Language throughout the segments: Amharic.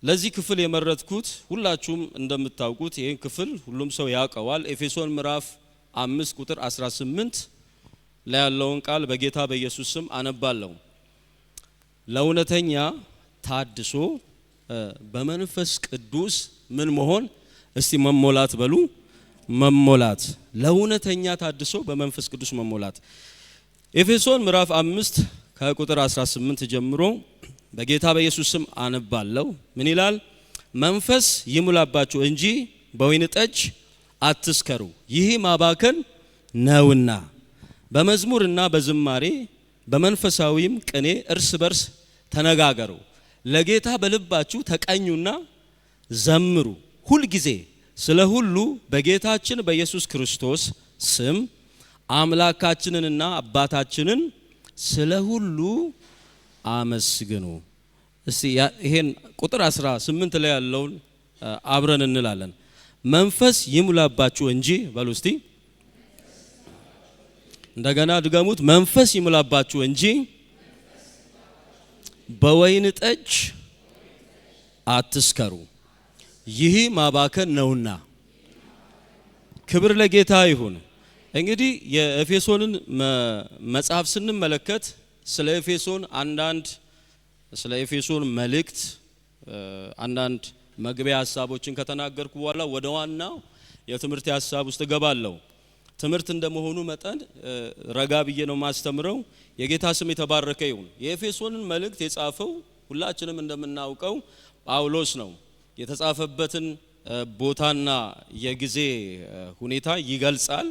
ለዚህ ክፍል የመረጥኩት ሁላችሁም እንደምታውቁት ይሄን ክፍል ሁሉም ሰው ያውቀዋል። ኤፌሶን ምዕራፍ 5 ቁጥር 18 ላይ ያለውን ቃል በጌታ በኢየሱስ ስም አነባለሁ። ለእውነተኛ ታድሶ በመንፈስ ቅዱስ ምን መሆን? እስቲ መሞላት በሉ። መሞላት። ለእውነተኛ ታድሶ በመንፈስ ቅዱስ መሞላት። ኤፌሶን ምዕራፍ 5 ከቁጥር 18 ጀምሮ በጌታ በኢየሱስ ስም አነባለሁ። ምን ይላል? መንፈስ ይሙላባችሁ እንጂ በወይን ጠጅ አትስከሩ፣ ይህ ማባከን ነውና፣ በመዝሙርና በዝማሬ በመንፈሳዊም ቅኔ እርስ በርስ ተነጋገሩ፣ ለጌታ በልባችሁ ተቀኙና ዘምሩ፣ ሁልጊዜ ስለ ሁሉ በጌታችን በኢየሱስ ክርስቶስ ስም አምላካችንንና አባታችንን ስለ ሁሉ አመስግኑ። እስቲ ይሄን ቁጥር 18 ላይ ያለውን አብረን እንላለን። መንፈስ ይሙላባችሁ እንጂ በሉ እስቲ እንደገና ድገሙት። መንፈስ ይሙላባችሁ እንጂ በወይን ጠጅ አትስከሩ፣ ይህ ማባከን ነውና። ክብር ለጌታ ይሁን። እንግዲህ የኤፌሶንን መጽሐፍ ስንመለከት ስለ ኤፌሶን መልእክት አንዳንድ መግቢያ ሐሳቦችን ከተናገርኩ በኋላ ወደ ዋናው የትምህርት ሐሳብ ውስጥ ገባለሁ። ትምህርት እንደመሆኑ መጠን ረጋ ብዬ ነው ማስተምረው። የጌታ ስም የተባረከ ይሁን። የኤፌሶንን መልእክት የጻፈው ሁላችንም እንደምናውቀው ጳውሎስ ነው። የተጻፈበትን ቦታና የጊዜ ሁኔታ ይገልጻል።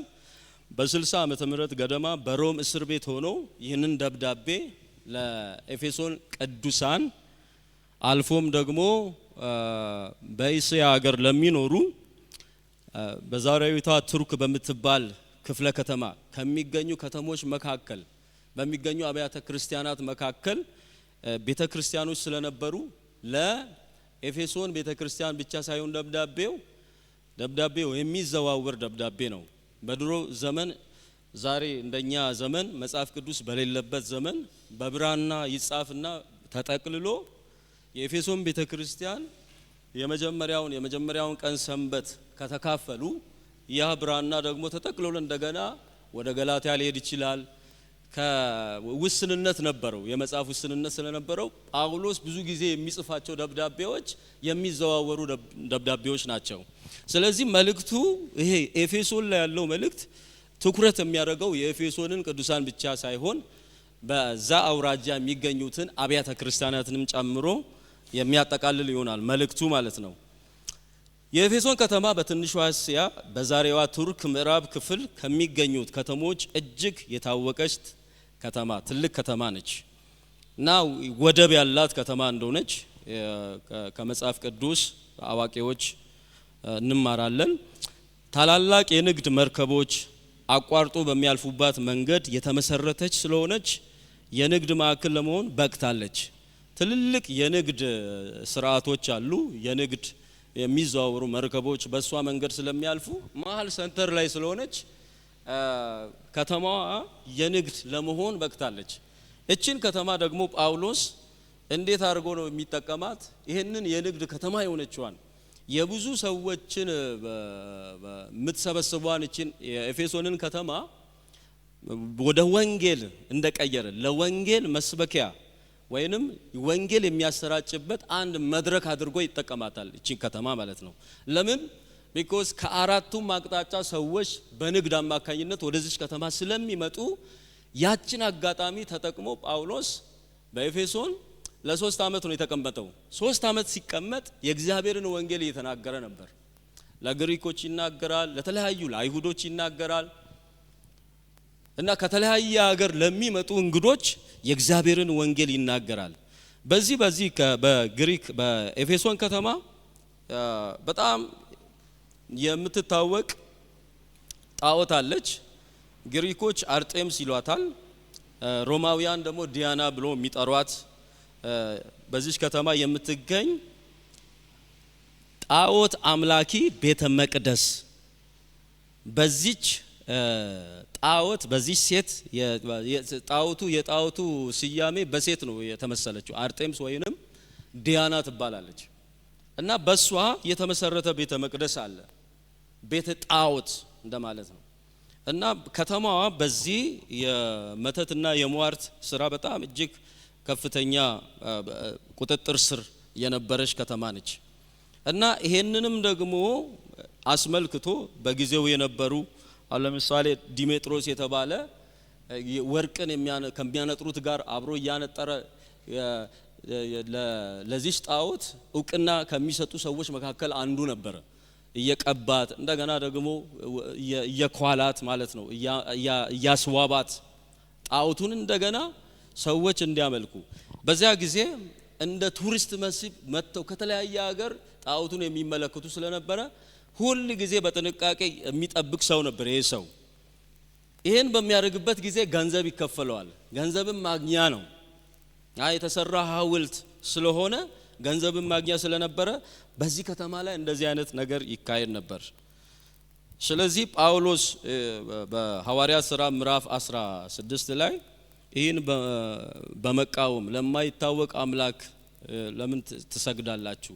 በ60 ዓመተ ምህረት ገደማ በሮም እስር ቤት ሆኖ ይህንን ደብዳቤ ለኤፌሶን ቅዱሳን አልፎም ደግሞ በእስያ ሀገር ለሚኖሩ በዛሬዊቷ ቱርክ በምትባል ክፍለ ከተማ ከሚገኙ ከተሞች መካከል በሚገኙ አብያተ ክርስቲያናት መካከል ቤተ ክርስቲያኖች ስለነበሩ ለኤፌሶን ቤተ ክርስቲያን ብቻ ሳይሆን ደብዳቤው የሚዘዋወር ደብዳቤ ነው። በድሮ ዘመን ዛሬ እንደኛ ዘመን መጽሐፍ ቅዱስ በሌለበት ዘመን በብራና ይጻፍና ተጠቅልሎ የኤፌሶን ቤተ ክርስቲያን የመጀመሪያውን ቀን ሰንበት ከተካፈሉ ያ ብራና ደግሞ ተጠቅልሎ እንደገና ወደ ገላትያ ሊሄድ ይችላል። ከውስንነት ነበረው፣ የመጽሐፍ ውስንነት ስለነበረው ጳውሎስ ብዙ ጊዜ የሚጽፋቸው ደብዳቤዎች የሚዘዋወሩ ደብዳቤዎች ናቸው። ስለዚህ መልእክቱ ይሄ ኤፌሶን ላይ ያለው መልእክት ትኩረት የሚያደርገው የኤፌሶንን ቅዱሳን ብቻ ሳይሆን በዛ አውራጃ የሚገኙትን አብያተ ክርስቲያናትንም ጨምሮ የሚያጠቃልል ይሆናል መልእክቱ ማለት ነው። የኤፌሶን ከተማ በትንሿ እስያ በዛሬዋ ቱርክ ምዕራብ ክፍል ከሚገኙት ከተሞች እጅግ የታወቀች ከተማ ትልቅ ከተማ ነች እና ወደብ ያላት ከተማ እንደሆነች ከመጽሐፍ ቅዱስ አዋቂዎች እንማራለን። ታላላቅ የንግድ መርከቦች አቋርጦ በሚያልፉባት መንገድ የተመሰረተች ስለሆነች የንግድ ማዕከል ለመሆን በቅታለች። ትልልቅ የንግድ ስርዓቶች አሉ። የንግድ የሚዘዋወሩ መርከቦች በሷ መንገድ ስለሚያልፉ መሀል ሰንተር ላይ ስለሆነች ከተማዋ የንግድ ለመሆን በቅታለች። እቺን ከተማ ደግሞ ጳውሎስ እንዴት አድርጎ ነው የሚጠቀማት? ይሄንን የንግድ ከተማ የሆነችዋን የብዙ ሰዎችን የምትሰበስቧን እቺን የኤፌሶንን ከተማ ወደ ወንጌል እንደቀየረ ለወንጌል መስበኪያ ወይንም ወንጌል የሚያሰራጭበት አንድ መድረክ አድርጎ ይጠቀማታል እቺን ከተማ ማለት ነው። ለምን? ቢኮዝ ከአራቱም አቅጣጫ ሰዎች በንግድ አማካኝነት ወደዚህ ከተማ ስለሚመጡ ያችን አጋጣሚ ተጠቅሞ ጳውሎስ በኤፌሶን ለ3 ዓመት ነው የተቀመጠው። 3 ዓመት ሲቀመጥ የእግዚአብሔርን ወንጌል እየተናገረ ነበር። ለግሪኮች ይናገራል፣ ለተለያዩ ለአይሁዶች ይናገራል እና ከተለያየ ሀገር ለሚመጡ እንግዶች የእግዚአብሔርን ወንጌል ይናገራል። በዚህ በግሪክ በኤፌሶን ከተማ በጣም የምትታወቅ ጣዖት አለች። ግሪኮች አርጤምስ ይሏታል፣ ሮማውያን ደግሞ ዲያና ብሎ የሚጠሯት በዚህ ከተማ የምትገኝ ጣዖት አምላኪ ቤተ መቅደስ በዚች ጣዖት በዚህ ሴት የጣዖቱ ስያሜ በሴት ነው የተመሰለችው። አርጤምስ ወይንም ዲያና ትባላለች። እና በሷ የተመሰረተ ቤተ መቅደስ አለ። ቤተ ጣዖት እንደማለት ነው። እና ከተማዋ በዚህ የመተትና የሟርት ስራ በጣም እጅግ ከፍተኛ ቁጥጥር ስር የነበረች ከተማ ነች። እና ይሄንንም ደግሞ አስመልክቶ በጊዜው የነበሩ ለምሳሌ ዲሜጥሮስ የተባለ ወርቅን ከሚያነጥሩት ጋር አብሮ እያነጠረ ለዚህ ጣዖት እውቅና ከሚሰጡ ሰዎች መካከል አንዱ ነበር። እየቀባት እንደገና ደግሞ እየኳላት ማለት ነው እያስዋባት ጣዖቱን እንደገና ሰዎች እንዲያመልኩ በዚያ ጊዜ እንደ ቱሪስት መስህብ መጥተው ከተለያየ ሀገር ጣዖቱን የሚመለከቱ ስለነበረ ሁሉ ጊዜ በጥንቃቄ የሚጠብቅ ሰው ነበር። ይሄ ሰው ይሄን በሚያደርግበት ጊዜ ገንዘብ ይከፈለዋል። ገንዘብም ማግኛ ነው። የተሰራ ሐውልት ስለሆነ ገንዘብም ማግኛ ስለነበረ በዚህ ከተማ ላይ እንደዚህ አይነት ነገር ይካሄድ ነበር። ስለዚህ ጳውሎስ በሐዋርያት ሥራ ምዕራፍ 16 ላይ ይህን በመቃወም ለማይታወቅ አምላክ ለምን ትሰግዳላችሁ?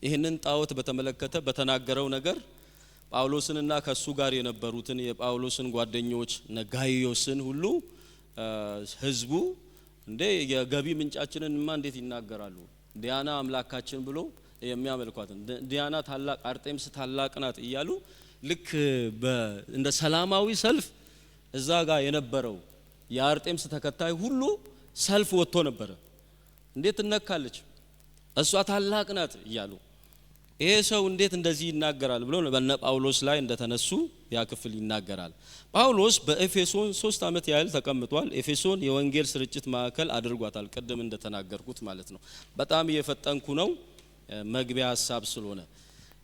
ይህንን ጣዖት በተመለከተ በተናገረው ነገር ጳውሎስንና ከሱ ጋር የነበሩትን የጳውሎስን ጓደኞች ነጋዮስን ሁሉ ህዝቡ እንዴ የገቢ ምንጫችንንማ እንዴት ይናገራሉ? ዲያና አምላካችን ብሎ የሚያመልኳት ዲያና ታላቅ አርጤምስ ታላቅ ናት እያሉ ልክ እንደ ሰላማዊ ሰልፍ እዛ ጋር የነበረው የአርጤምስ ተከታይ ሁሉ ሰልፍ ወጥቶ ነበር። እንዴት ትነካለች? እሷ ታላቅ ናት እያሉ ይሄ ሰው እንዴት እንደዚህ ይናገራል ብሎ በነ ጳውሎስ ላይ እንደተነሱ ያ ክፍል ይናገራል። ጳውሎስ በኤፌሶን 3 ዓመት ያህል ተቀምጧል። ኤፌሶን የወንጌል ስርጭት ማዕከል አድርጓታል። ቀደም እንደተናገርኩት ማለት ነው። በጣም እየፈጠንኩ ነው መግቢያ ሐሳብ ስለሆነ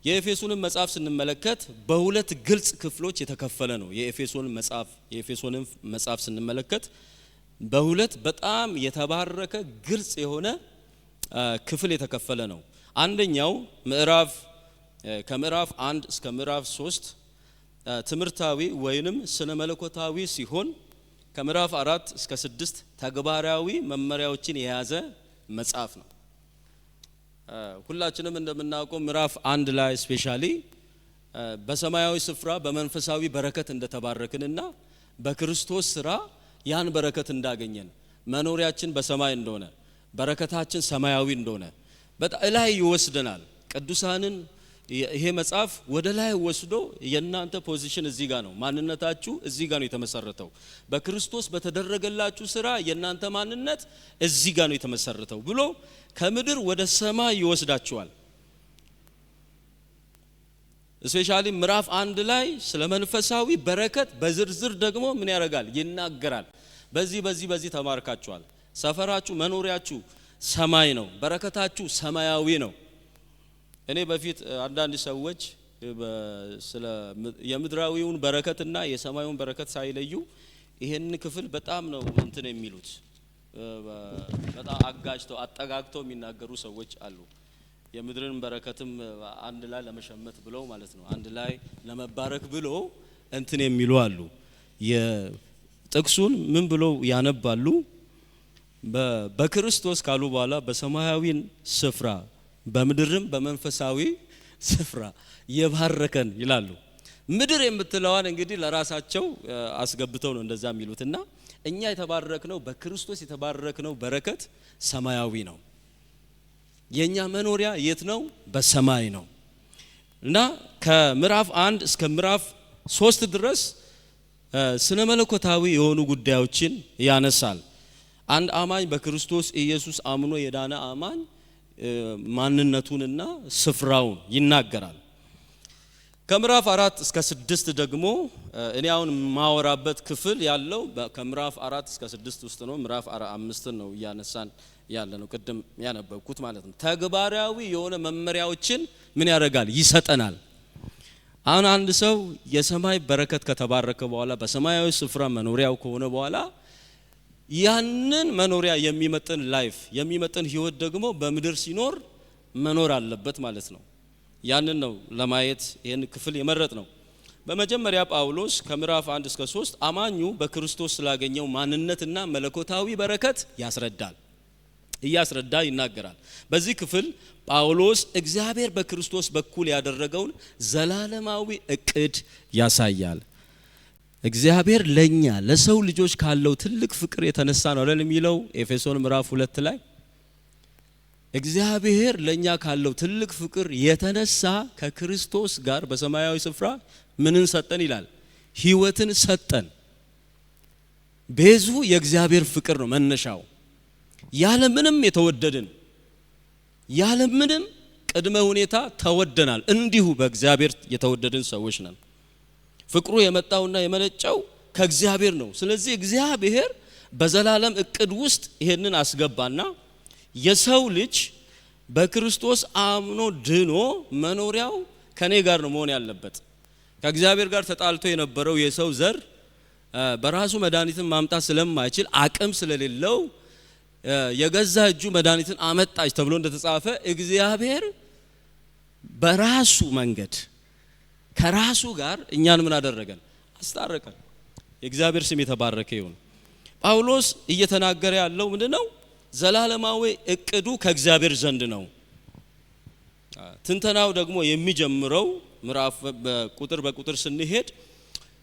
የኤፌሶንን መጽሐፍ ስንመለከት በሁለት ግልጽ ክፍሎች የተከፈለ ነው። የኤፌሶንን መጽሐፍ ስንመለከት በሁለት በጣም የተባረከ ግልጽ የሆነ ክፍል የተከፈለ ነው። አንደኛው ከምዕራፍ 1 እስከ ምዕራፍ 3 ትምህርታዊ ወይንም ስነ መለኮታዊ ሲሆን ከምዕራፍ 4 እስከ 6 ተግባራዊ መመሪያዎችን የያዘ መጽሐፍ ነው። ሁላችንም እንደምናውቀው ምዕራፍ 1 ላይ ስፔሻሊ በሰማያዊ ስፍራ በመንፈሳዊ በረከት እንደተባረክንና በክርስቶስ ስራ ያን በረከት እንዳገኘን መኖሪያችን በሰማይ እንደሆነ በረከታችን ሰማያዊ እንደሆነ በላይ ይወስደናል። ቅዱሳንን ይሄ መጽሐፍ ወደ ላይ ወስዶ የናንተ ፖዚሽን እዚህ ጋር ነው፣ ማንነታችሁ እዚህ ጋር ነው የተመሰረተው፣ በክርስቶስ በተደረገላችሁ ስራ የናንተ ማንነት እዚህ ጋር ነው የተመሰረተው ብሎ ከምድር ወደ ሰማይ ይወስዳችኋል። ስፔሻሊ ምዕራፍ 1 ላይ ስለ መንፈሳዊ በረከት በዝርዝር ደግሞ ምን ያደርጋል? ይናገራል። በዚህ ተማርካችኋል። ሰፈራችሁ መኖሪያችሁ ሰማይ ነው፣ በረከታችሁ ሰማያዊ ነው። እኔ በፊት አንዳንድ ሰዎች ስለ የምድራዊውን በረከትና የሰማዩን በረከት ሳይለዩ ይሄን ክፍል በጣም ነው እንትን የሚሉት በጣም አጋጭተው አጠጋግተው የሚናገሩ ሰዎች አሉ። የምድርን በረከትም አንድ ላይ ለመሸመት ብለው ማለት ነው፣ አንድ ላይ ለመባረክ ብሎ እንትን የሚሉ አሉ። የጥቅሱን ምን ብለው ያነባሉ? በክርስቶስ ካሉ በኋላ በሰማያዊ ስፍራ በምድርም በመንፈሳዊ ስፍራ የባረከን ይላሉ። ምድር የምትለዋን እንግዲህ ለራሳቸው አስገብተው ነው እንደዛ የሚሉትና እኛ የተባረክነው በክርስቶስ የተባረክነው በረከት ሰማያዊ ነው። የኛ መኖሪያ የት ነው? በሰማይ ነው። እና ከምዕራፍ 1 እስከ ምዕራፍ 3 ድረስ ስነ መለኮታዊ የሆኑ ጉዳዮችን ያነሳል። አንድ አማኝ በክርስቶስ ኢየሱስ አምኖ የዳነ አማኝ ማንነቱንና ስፍራውን ይናገራል። ከምዕራፍ 4 እስከ 6 ደግሞ እኔ አሁን ማወራበት ክፍል ያለው ከምዕራፍ 4 እስከ 6 ውስጥ ነው። ምዕራፍ 5 ነው እያነሳን ያለ ነው፣ ቅድም ያነበብኩት ማለት ነው። ተግባራዊ የሆነ መመሪያዎችን ምን ያደርጋል? ይሰጠናል። አሁን አንድ ሰው የሰማይ በረከት ከተባረከ በኋላ በሰማያዊ ስፍራ መኖሪያው ከሆነ በኋላ ያንን መኖሪያ የሚመጥን ላይፍ የሚመጥን ህይወት ደግሞ በምድር ሲኖር መኖር አለበት ማለት ነው። ያንን ነው ለማየት ይሄን ክፍል የመረጥ ነው። በመጀመሪያ ጳውሎስ ከምዕራፍ 1 እስከ 3 አማኙ በክርስቶስ ስላገኘው ማንነትና መለኮታዊ በረከት ያስረዳል። እያስረዳ ይናገራል። በዚህ ክፍል ጳውሎስ እግዚአብሔር በክርስቶስ በኩል ያደረገውን ዘላለማዊ እቅድ ያሳያል። እግዚአብሔር ለኛ ለሰው ልጆች ካለው ትልቅ ፍቅር የተነሳ ነው አይደል የሚለው ኤፌሶን ምዕራፍ 2 ላይ እግዚአብሔር ለኛ ካለው ትልቅ ፍቅር የተነሳ ከክርስቶስ ጋር በሰማያዊ ስፍራ ምንን ሰጠን ይላል? ሕይወትን ሰጠን። ቤዙ የእግዚአብሔር ፍቅር ነው መነሻው። ያለ ምንም የተወደድን ያለ ምንም ቅድመ ሁኔታ ተወደናል። እንዲሁ በእግዚአብሔር የተወደድን ሰዎች ነን። ፍቅሩ የመጣውና የመነጨው ከእግዚአብሔር ነው። ስለዚህ እግዚአብሔር በዘላለም እቅድ ውስጥ ይሄንን አስገባና የሰው ልጅ በክርስቶስ አምኖ ድኖ መኖሪያው ከኔ ጋር ነው መሆን ያለበት። ከእግዚአብሔር ጋር ተጣልቶ የነበረው የሰው ዘር በራሱ መድኃኒትን ማምጣት ስለማይችል አቅም ስለሌለው የገዛ እጁ መድኃኒትን አመጣች ተብሎ እንደተጻፈ እግዚአብሔር በራሱ መንገድ ከራሱ ጋር እኛን ምን አደረገን? አስታረቀን። የእግዚአብሔር ስም የተባረከ ይሁን። ጳውሎስ እየተናገረ ያለው ምንድነው? ዘላለማዊ እቅዱ ከእግዚአብሔር ዘንድ ነው። ትንተናው ደግሞ የሚጀምረው ምዕራፍ በቁጥር ስንሄድ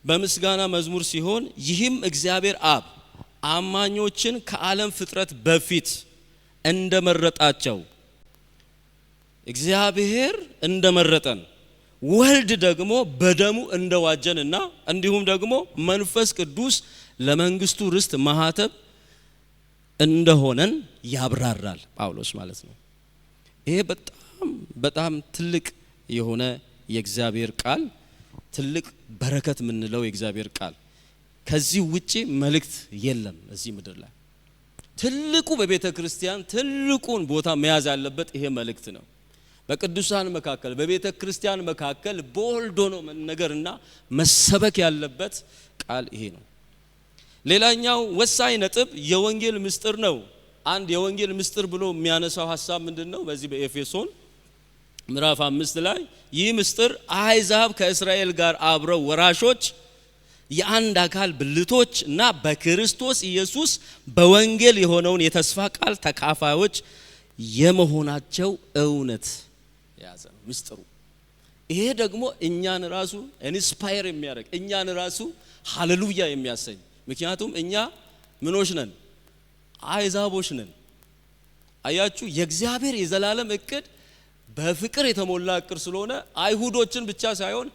በምስጋና መዝሙር ሲሆን ይህም እግዚአብሔር አብ አማኞችን ከዓለም ፍጥረት በፊት እንደመረጣቸው እግዚአብሔር እንደመረጠን ወልድ ደግሞ በደሙ እንደዋጀንና እንዲሁም ደግሞ መንፈስ ቅዱስ ለመንግስቱ ርስት ማህተም እንደሆነን ያብራራል ጳውሎስ ማለት ነው። ይሄ በጣም ትልቅ የሆነ የእግዚአብሔር ቃል፣ ትልቅ በረከት የምንለው የእግዚአብሔር ቃል። ከዚህ ውጪ መልእክት የለም እዚህ ምድር ላይ። ትልቁ በቤተ ክርስቲያን ትልቁን ቦታ መያዝ ያለበት ይሄ መልእክት ነው። በቅዱሳን መካከል በቤተ ክርስቲያን መካከል ቦልዶ ነው መነገርና መሰበክ ያለበት ቃል ይሄ ነው። ሌላኛው ወሳኝ ነጥብ የወንጌል ምስጢር ነው። አንድ የወንጌል ምስጢር ብሎ የሚያነሳው ሐሳብ ምንድነው? በዚህ በኤፌሶን ምዕራፍ 5 ላይ ይህ ምስጢር አሕዛብ ከእስራኤል ጋር አብረው ወራሾች የአንድ አካል ብልቶች እና በክርስቶስ ኢየሱስ በወንጌል የሆነውን የተስፋ ቃል ተካፋዮች የመሆናቸው እውነት ያዘ ነው ምስጢሩ። ይሄ ደግሞ እኛን ራሱ ኢንስፓየር የሚያደርግ እኛን ራሱ ሃሌሉያ የሚያሰኝ፣ ምክንያቱም እኛ ምኖች ነን? አሕዛቦች ነን። አያችሁ፣ የእግዚአብሔር የዘላለም እቅድ በፍቅር የተሞላ እቅድ ስለሆነ አይሁዶችን ብቻ ሳይሆን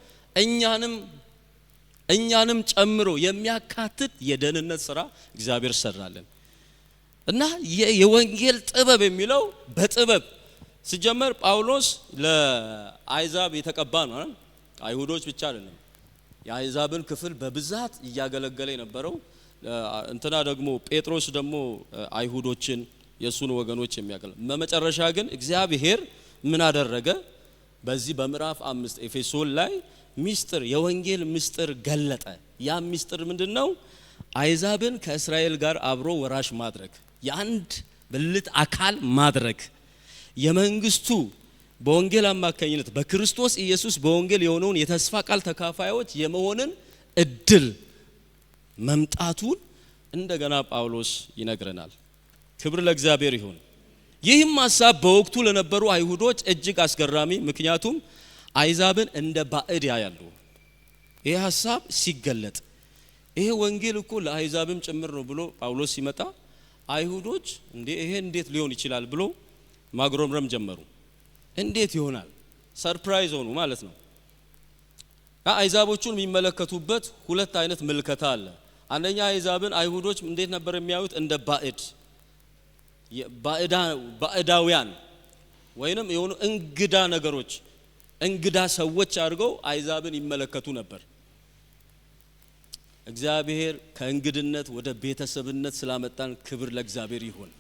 እኛንም ጨምሮ የሚያካትት የደህንነት ስራ እግዚአብሔር ሰራልን እና የወንጌል ጥበብ የሚለው በጥበብ ሲጀመር ጳውሎስ ለአሕዛብ የተቀባ ነው። አይሁዶች ብቻ አይደለም፣ የአሕዛብን ክፍል በብዛት እያገለገለ የነበረው እንትና ደግሞ ጴጥሮስ ደግሞ አይሁዶችን የሱን ወገኖች የሚያገለግል። በመጨረሻ ግን እግዚአብሔር ምን አደረገ? በዚህ በምዕራፍ 5 ኤፌሶን ላይ ሚስጥር የወንጌል ሚስጥር ገለጠ። ያ ሚስጥር ምንድነው? አሕዛብን ከእስራኤል ጋር አብሮ ወራሽ ማድረግ፣ የአንድ ብልት አካል ማድረግ፣ የመንግስቱ በወንጌል አማካኝነት በክርስቶስ ኢየሱስ በወንጌል የሆነውን የተስፋ ቃል ተካፋዮች የመሆንን እድል መምጣቱን እንደገና ጳውሎስ ይነግረናል። ክብር ለእግዚአብሔር ይሁን። ይህም ሐሳብ በወቅቱ ለነበሩ አይሁዶች እጅግ አስገራሚ፣ ምክንያቱም አሕዛብን እንደ ባዕድ ያያሉ። ይሄ ሐሳብ ሲገለጥ ይሄ ወንጌል እኮ ለአሕዛብም ጭምር ነው ብሎ ጳውሎስ ሲመጣ አይሁዶች ይሄ እንዴት ሊሆን ይችላል ብሎ ማግሮምረም ጀመሩ። እንዴት ይሆናል? ሰርፕራይዝ ሆኑ ማለት ነው። አሕዛቦቹን የሚመለከቱበት ሁለት አይነት ምልከታ አለ። አንደኛ አሕዛብን አይሁዶች እንዴት ነበር የሚያዩት? እንደ ባዕዳውያን ወይንም የሆኑ እንግዳ ነገሮች፣ እንግዳ ሰዎች አድርገው አሕዛብን ይመለከቱ ነበር። እግዚአብሔር ከእንግድነት ወደ ቤተሰብነት ስላመጣን ክብር ለእግዚአብሔር ይሁን።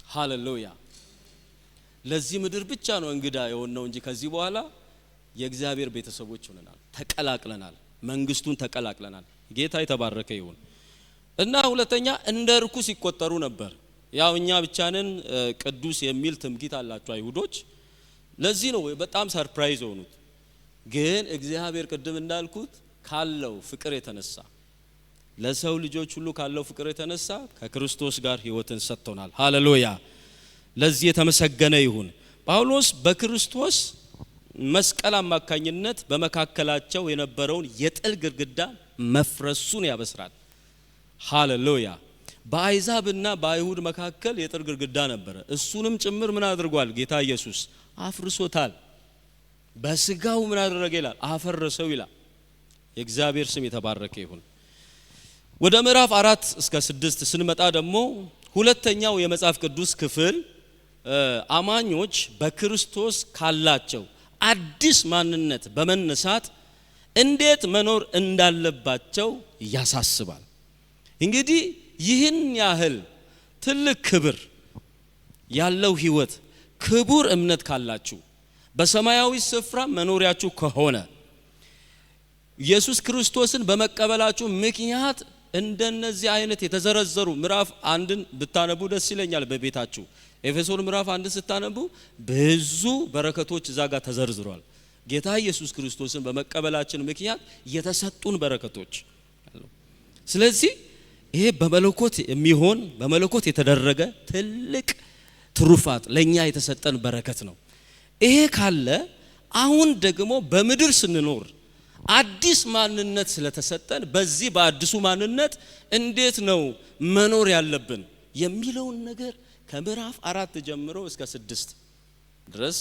ሃሌሉያ። ለዚህ ምድር ብቻ ነው እንግዳ የሆነው እንጂ ከዚህ በኋላ የእግዚአብሔር ቤተሰቦች ሆነናል፣ ተቀላቅለናል፣ መንግስቱን ተቀላቅለናል። ጌታ የተባረከ ይሁን። እና ሁለተኛ እንደ ርኩስ ይቆጠሩ ነበር። ያው እኛ ብቻ ነን ቅዱስ የሚል ትምክህት አላቸው አይሁዶች። ለዚህ ነው በጣም ሰርፕራይዝ ሆኑት። ግን እግዚአብሔር ቅድም እንዳልኩት ካለው ፍቅር የተነሳ ለሰው ልጆች ሁሉ ካለው ፍቅር የተነሳ ከክርስቶስ ጋር ሕይወትን ሰጥቶናል። ሃሌሉያ! ለዚህ የተመሰገነ ይሁን። ጳውሎስ በክርስቶስ መስቀል አማካኝነት በመካከላቸው የነበረውን የጥል ግድግዳ መፍረሱን ያበስራል። ሃሌሉያ! በአይዛብና በአይሁድ መካከል የጥል ግድግዳ ነበረ። እሱንም ጭምር ምን አድርጓል? ጌታ ኢየሱስ አፍርሶታል። በስጋው ምን አደረገ ይላል? አፈረሰው ይላል። የእግዚአብሔር ስም የተባረከ ይሁን። ወደ ምዕራፍ 4 እስከ 6 ስንመጣ ደግሞ ሁለተኛው የመጽሐፍ ቅዱስ ክፍል አማኞች በክርስቶስ ካላቸው አዲስ ማንነት በመነሳት እንዴት መኖር እንዳለባቸው ያሳስባል። እንግዲህ ይህን ያህል ትልቅ ክብር ያለው ሕይወት፣ ክቡር እምነት ካላችሁ፣ በሰማያዊ ስፍራ መኖሪያችሁ ከሆነ ኢየሱስ ክርስቶስን በመቀበላችሁ ምክንያት እንደነዚህ አይነት የተዘረዘሩ ምዕራፍ 1ን ብታነቡ ደስ ይለኛል። በቤታችሁ ኤፌሶን ምዕራፍ 1 ስታነቡ ብዙ በረከቶች እዛ ጋር ተዘርዝሯል። ጌታ ኢየሱስ ክርስቶስን በመቀበላችን ምክንያት የተሰጡን በረከቶች። ስለዚህ ይሄ በመለኮት የሚሆን በመለኮት የተደረገ ትልቅ ትሩፋት ለኛ የተሰጠን በረከት ነው። ይሄ ካለ አሁን ደግሞ በምድር ስንኖር አዲስ ማንነት ስለተሰጠን በዚህ በአዲሱ ማንነት እንዴት ነው መኖር ያለብን የሚለውን ነገር ከምዕራፍ 4 ጀምሮ እስከ 6 ድረስ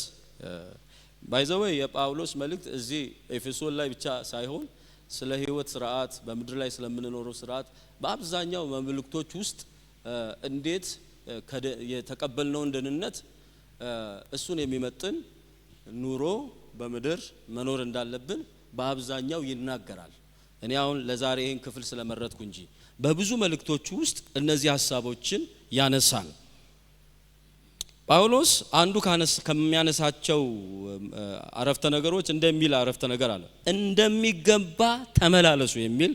ባይዘው የጳውሎስ መልእክት እዚህ ኤፌሶን ላይ ብቻ ሳይሆን ስለ ሕይወት ስርዓት በምድር ላይ ስለምንኖረው ስርዓት በአብዛኛው መልእክቶች ውስጥ እንዴት የተቀበልነውን ደህንነት እሱን የሚመጥን ኑሮ በምድር መኖር እንዳለብን በአብዛኛው ይናገራል። እኔ አሁን ለዛሬ ይህን ክፍል ስለመረጥኩ እንጂ በብዙ መልእክቶች ውስጥ እነዚህ ሐሳቦችን ያነሳል። ጳውሎስ አንዱ ከሚያነሳቸው አረፍተ ነገሮች እንደሚል አረፍተ ነገር አለ፣ እንደሚገባ ተመላለሱ የሚል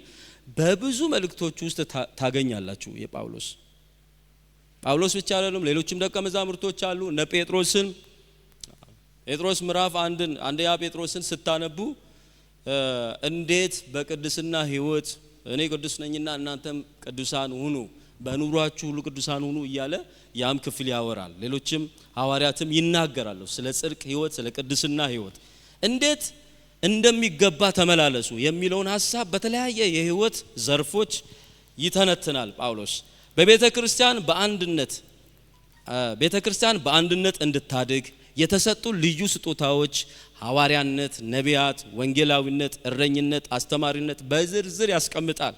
በብዙ መልእክቶች ውስጥ ታገኛላችሁ። ጳውሎስ ብቻ አይደለም፣ ሌሎችም ደቀ መዛሙርቶች አሉ። እነ ጴጥሮስ ምዕራፍ 1 አንደኛ ጴጥሮስን ስታነቡ እንዴት በቅድስና ሕይወት እኔ ቅዱስ ነኝና እናንተም ቅዱሳን ሁኑ፣ በኑሯችሁ ሁሉ ቅዱሳን ሁኑ እያለ ያም ክፍል ያወራል። ሌሎችም ሐዋርያትም ይናገራሉ ስለ ጽድቅ ሕይወት፣ ስለ ቅድስና ሕይወት እንዴት እንደሚገባ ተመላለሱ የሚለውን ሐሳብ በተለያየ የሕይወት ዘርፎች ይተነትናል። ጳውሎስ በቤተክርስቲያን በአንድነት እንድታድግ የተሰጡ ልዩ ስጦታዎች ሐዋርያነት፣ ነቢያት፣ ወንጌላዊነት፣ እረኝነት፣ አስተማሪነት በዝርዝር ያስቀምጣል።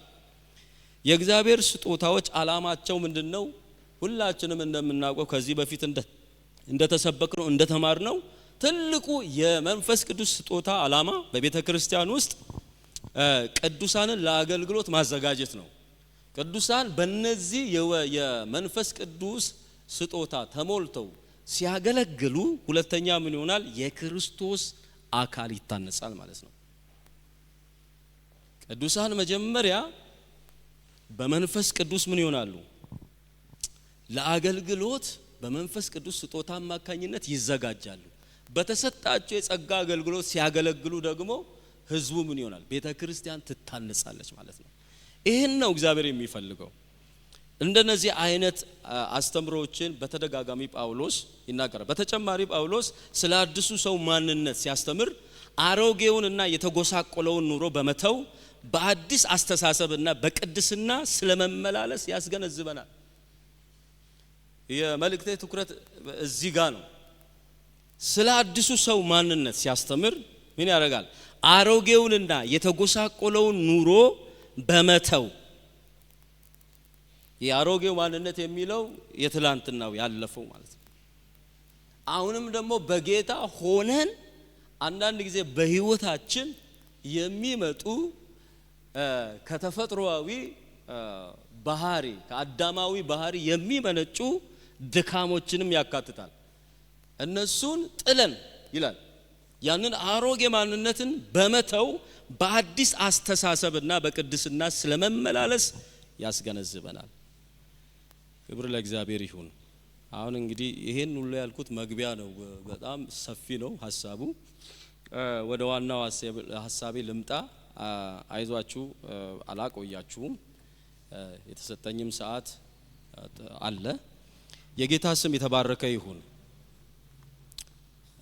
የእግዚአብሔር ስጦታዎች ዓላማቸው ምንድነው? ሁላችንም እንደምናውቀው ከዚህ በፊት እንደተሰበክነው እንደተማርነው ትልቁ የመንፈስ ቅዱስ ስጦታ ዓላማ በቤተ ክርስቲያን ውስጥ ቅዱሳንን ለአገልግሎት ማዘጋጀት ነው። ቅዱሳን በእነዚህ የመንፈስ ቅዱስ ስጦታ ተሞልተው ሲያገለግሉ ሁለተኛ ምን ይሆናል? የክርስቶስ አካል ይታነጻል ማለት ነው። ቅዱሳን መጀመሪያ በመንፈስ ቅዱስ ምን ይሆናሉ? ለአገልግሎት በመንፈስ ቅዱስ ስጦታ አማካኝነት ይዘጋጃሉ። በተሰጣቸው የጸጋ አገልግሎት ሲያገለግሉ ደግሞ ህዝቡ ምን ይሆናል? ቤተ ክርስቲያን ትታነጻለች ማለት ነው። ይሄን ነው እግዚአብሔር የሚፈልገው። እንደነዚህ አይነት አስተምሮችን በተደጋጋሚ ጳውሎስ ይናገራል። በተጨማሪ ጳውሎስ ስለ አዲሱ ሰው ማንነት ሲያስተምር አሮጌውንና የተጎሳቆለውን ኑሮ በመተው በአዲስ አስተሳሰብና በቅድስና ስለመመላለስ ያስገነዝበናል። የመልእክቴ ትኩረት እዚህ ጋር ነው። ስለ አዲሱ ሰው ማንነት ሲያስተምር ምን ያደርጋል? አሮጌውንና የተጎሳቆለውን ኑሮ በመተው። የአሮጌው ማንነት የሚለው የትላንትናው ያለፈው ማለት ነው። አሁንም ደግሞ በጌታ ሆነን አንዳንድ ጊዜ በህይወታችን የሚመጡ ከተፈጥሮአዊ ባህሪ ከአዳማዊ ባህሪ የሚመነጩ ድካሞችንም ያካትታል። እነሱን ጥለን ይላል ያንን አሮጌ ማንነትን በመተው በአዲስ አስተሳሰብና በቅድስና ስለመመላለስ ያስገነዝበናል። ክብር ለእግዚአብሔር ይሁን። አሁን እንግዲህ ይሄን ሁሉ ያልኩት መግቢያ ነው፣ በጣም ሰፊ ነው ሐሳቡ። ወደ ዋናው ሐሳቤ ልምጣ። አይዟችሁ፣ አላቆያችሁም። የተሰጠኝም ሰዓት አለ። የጌታ ስም የተባረከ ይሁን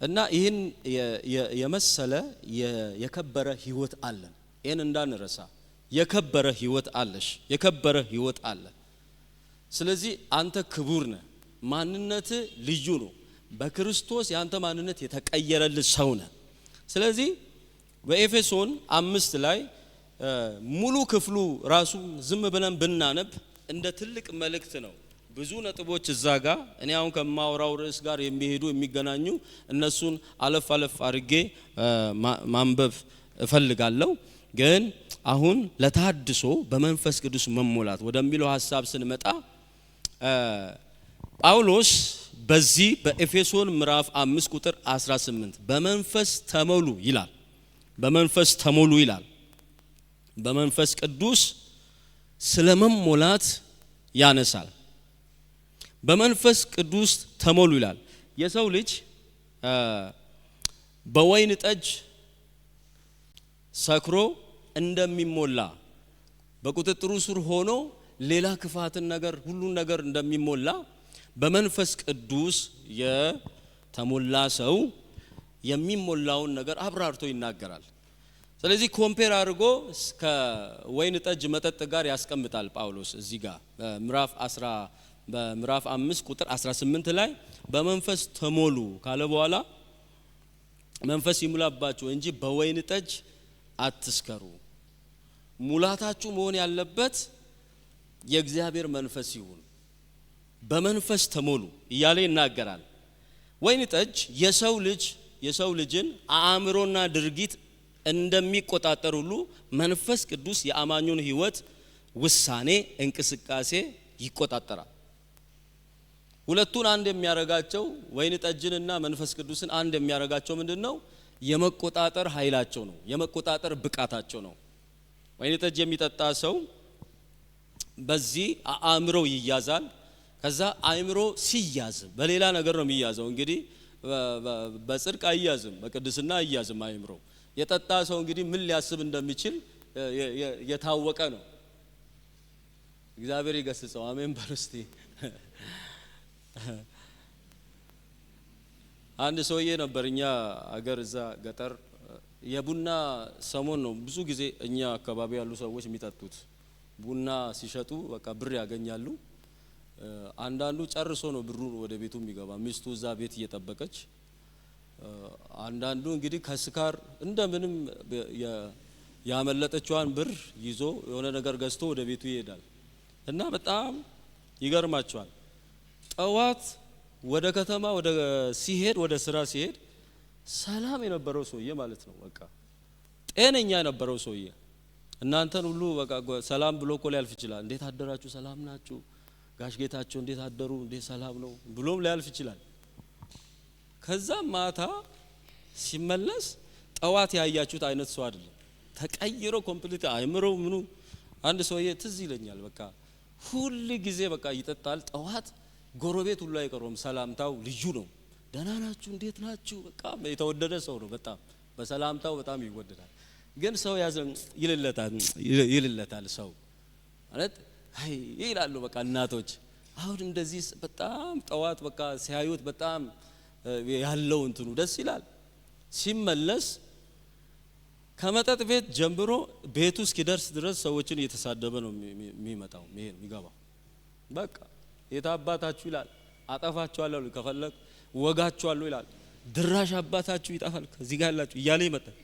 እና ይህን የመሰለ የከበረ ህይወት አለን። ይህን እንዳንረሳ። የከበረ ህይወት አለሽ፣ የከበረ ህይወት አለ። ስለዚህ አንተ ክቡር ነህ፣ ማንነት ልዩ ነው። በክርስቶስ ያንተ ማንነት የተቀየረልህ ሰው ነህ። ስለዚህ በኤፌሶን 5 ላይ ሙሉ ክፍሉ ራሱ ዝም ብለን ብናነብ እንደ ትልቅ መልእክት ነው። ብዙ ነጥቦች እዛ ጋር እኔ አሁን ከማወራው ርዕስ ጋር የሚሄዱ የሚገናኙ እነሱን አለፍ አድርጌ ማንበብ እፈልጋለሁ። ግን አሁን ለታድሶ በመንፈስ ቅዱስ መሞላት ወደሚለው ሐሳብ ስንመጣ ጳውሎስ በዚህ በኤፌሶን ምዕራፍ 5 ቁጥር 18 በመንፈስ ተሞሉ ይላል። በመንፈስ ተሞሉ ይላል። በመንፈስ ቅዱስ ስለመሞላት ያነሳል። በመንፈስ ቅዱስ ተሞሉ ይላል። የሰው ልጅ በወይን ጠጅ ሰክሮ እንደሚሞላ በቁጥጥሩ ስር ሆኖ ሌላ ክፋትን ነገር ሁሉን ነገር እንደሚሞላ በመንፈስ ቅዱስ የተሞላ ሰው የሚሞላውን ነገር አብራርቶ ይናገራል። ስለዚህ ኮምፔር አድርጎ ከወይን ጠጅ መጠጥ ጋር ያስቀምጣል ጳውሎስ እዚህ ጋር በምዕራፍ 5 ቁጥር 18 ላይ በመንፈስ ተሞሉ ካለ በኋላ መንፈስ ይሙላባችሁ እንጂ በወይን ጠጅ አትስከሩ። ሙላታችሁ መሆን ያለበት የእግዚአብሔር መንፈስ ይሁን። በመንፈስ ተሞሉ እያለ ይናገራል። ወይን ጠጅ የሰው ልጅን አእምሮና ድርጊት እንደሚቆጣጠር ሁሉ መንፈስ ቅዱስ የአማኙን ህይወት ውሳኔ፣ እንቅስቃሴ ይቆጣጠራል። ሁለቱን አንድ የሚያረጋቸው ወይን ጠጅንና መንፈስ ቅዱስን አንድ የሚያረጋቸው ምንድነው? የመቆጣጠር ኃይላቸው ነው። የመቆጣጠር ብቃታቸው ነው። ወይን ጠጅ የሚጠጣ ሰው በዚህ አእምሮ ይያዛል። ከዛ አእምሮ ሲያዝ በሌላ ነገር ነው የሚያዘው። እንግዲህ በጽድቅ አይያዝም፣ በቅድስና አይያዝም። አእምሮ የጠጣ ሰው እንግዲህ ምን ሊያስብ እንደሚችል የታወቀ ነው። እግዚአብሔር ይገስጸው። አሜን በርስቲ አንድ ሰውዬ ነበር እኛ አገር እዛ ገጠር የቡና ሰሞን ነው ብዙ ጊዜ እኛ አካባቢ ያሉ ሰዎች የሚጠጡት። ቡና ሲሸጡ በቃ ብር ያገኛሉ። አንዳንዱ ጨርሶ ነው ብሩን ወደ ቤቱ የሚገባ፣ ሚስቱ እዛ ቤት እየጠበቀች። አንዳንዱ እንግዲህ ከስካር እንደምንም ያመለጠችዋን ብር ይዞ የሆነ ነገር ገዝቶ ወደ ቤቱ ይሄዳል። እና በጣም ይገርማቸዋል። ጠዋት ወደ ከተማ ወደ ስራ ሲሄድ ሰላም የነበረው ሰውዬ ማለት ነው። በቃ ጤነኛ የነበረው ሰውዬ እናንተን ሁሉ በቃ ሰላም ብሎ እኮ ሊያልፍ ይችላል። እንዴት አደራችሁ? ሰላም ናችሁ? ጋሽ ጌታቸው እንዴት አደሩ? እንዴት ሰላም ነው ብሎም ሊያልፍ ይችላል። ከዛ ማታ ሲመለስ ጠዋት ያያችሁት አይነት ሰው አይደለም። ተቀይሮ ኮምፕሊት አይምሮ ምኑ። አንድ ሰውዬ ትዝ ይለኛል። በቃ ሁሉ ጊዜ በቃ ይጠጣል። ጠዋት ጎረቤት ሁሉ አይቀርም፣ ሰላምታው ልዩ ነው። ደህና ናችሁ? እንዴት ናችሁ? በቃ የተወደደ ሰው ነው። በጣም በሰላምታው በጣም ይወደዳል። ግን ሰው ያዘን ይልለታል ሰው ማለት አይ ይላሉ። በቃ እናቶች አሁን እንደዚህ በጣም ጠዋት በቃ ሲያዩት በጣም ያለው እንትኑ ደስ ይላል። ሲመለስ ከመጠጥ ቤት ጀምሮ ቤቱ እስኪደርስ ድረስ ሰዎችን እየተሳደበ ነው የሚመጣው የሚገባው። በቃ የታባታችሁ ይላል፣ አጠፋችኋለሁ፣ ከፈለክ ወጋችኋለሁ ይላል። ድራሽ አባታችሁ ይጣፋል ከዚህ ጋር ያላችሁ እያለ ይመጣል።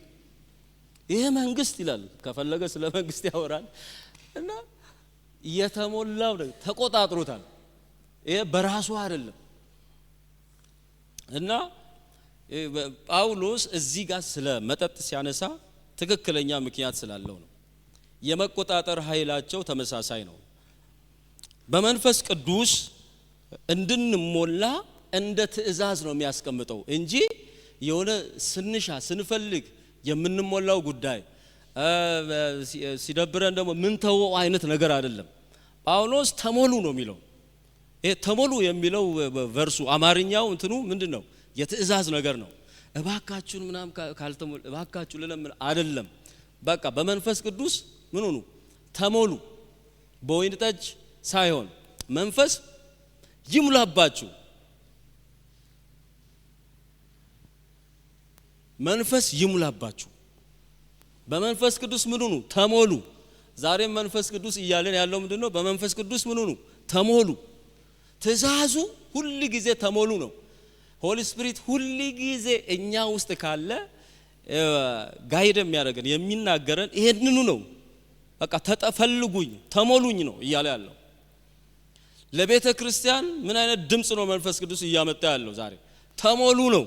ይሄ መንግስት ይላል፣ ከፈለገ ስለ መንግስት ያወራል። እና የተሞላው ተቆጣጥሮታል። ይሄ በራሱ አይደለም። እና ጳውሎስ እዚህ ጋር ስለ መጠጥ ሲያነሳ ትክክለኛ ምክንያት ስላለው ነው። የመቆጣጠር ኃይላቸው ተመሳሳይ ነው። በመንፈስ ቅዱስ እንድንሞላ እንደ ትእዛዝ ነው የሚያስቀምጠው እንጂ የሆነ ስንፈልግ የምንሞላው ጉዳይ ሲደብረን ደግሞ ምን ተወው አይነት ነገር አይደለም። ጳውሎስ ተሞሉ ነው የሚለው። ይሄ ተሞሉ የሚለው ቨርሱ አማርኛው እንትኑ ምንድነው? የትእዛዝ ነገር ነው። እባካችሁን ምናም ካልተሞሉ እባካችሁ ለምን አይደለም። በቃ በመንፈስ ቅዱስ ምን ሆኑ? ተሞሉ። በወይን ጠጅ ሳይሆን መንፈስ ይሙላባችሁ። መንፈስ ይሙላባችሁ። በመንፈስ ቅዱስ ምን ሁኑ? ተሞሉ። ዛሬም መንፈስ ቅዱስ እያለን ያለው ምንድነው? በመንፈስ ቅዱስ ምን ሁኑ? ተሞሉ። ትእዛዙ ሁሉ ጊዜ ተሞሉ ነው። ሆሊ ስፒሪት ሁሉ ጊዜ እኛ ውስጥ ካለ ጋይድ የሚያደርገን የሚናገረን ይሄንኑ ነው። በቃ ተፈልጉኝ ተሞሉኝ ነው እያለ ያለው። ለቤተ ክርስቲያን ምን አይነት ድምጽ ነው መንፈስ ቅዱስ እያመጣ ያለው ዛሬ? ተሞሉ ነው።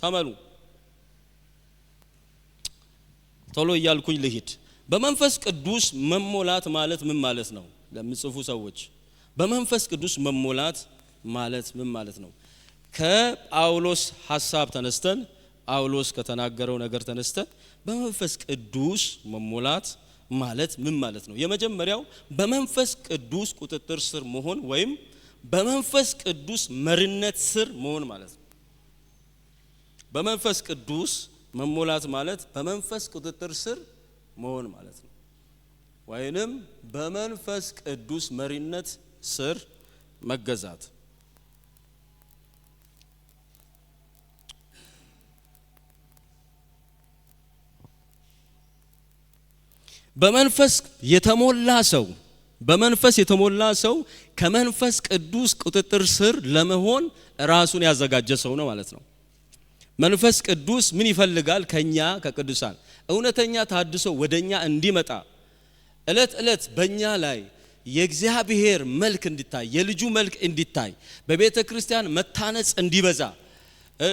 ተመሉ። ቶሎ እያልኩኝ ልሂድ። በመንፈስ ቅዱስ መሞላት ማለት ምን ማለት ነው? ለምጽፉ ሰዎች በመንፈስ ቅዱስ መሞላት ማለት ምን ማለት ነው? ከጳውሎስ ሐሳብ ተነስተን ጳውሎስ ከተናገረው ነገር ተነስተን በመንፈስ ቅዱስ መሞላት ማለት ምን ማለት ነው? የመጀመሪያው በመንፈስ ቅዱስ ቁጥጥር ስር መሆን ወይም በመንፈስ ቅዱስ መሪነት ስር መሆን ማለት ነው። በመንፈስ ቅዱስ መሞላት ማለት በመንፈስ ቁጥጥር ስር መሆን ማለት ነው። ወይንም በመንፈስ ቅዱስ መሪነት ስር መገዛት። በመንፈስ የተሞላ ሰው ከመንፈስ ቅዱስ ቁጥጥር ስር ለመሆን ራሱን ያዘጋጀ ሰው ነው ማለት ነው። መንፈስ ቅዱስ ምን ይፈልጋል? ከኛ ከቅዱሳን እውነተኛ ታድሶ ወደኛ እንዲመጣ እለት እለት በእኛ ላይ የእግዚአብሔር መልክ እንዲታይ፣ የልጁ መልክ እንዲታይ፣ በቤተ ክርስቲያን መታነጽ እንዲበዛ፣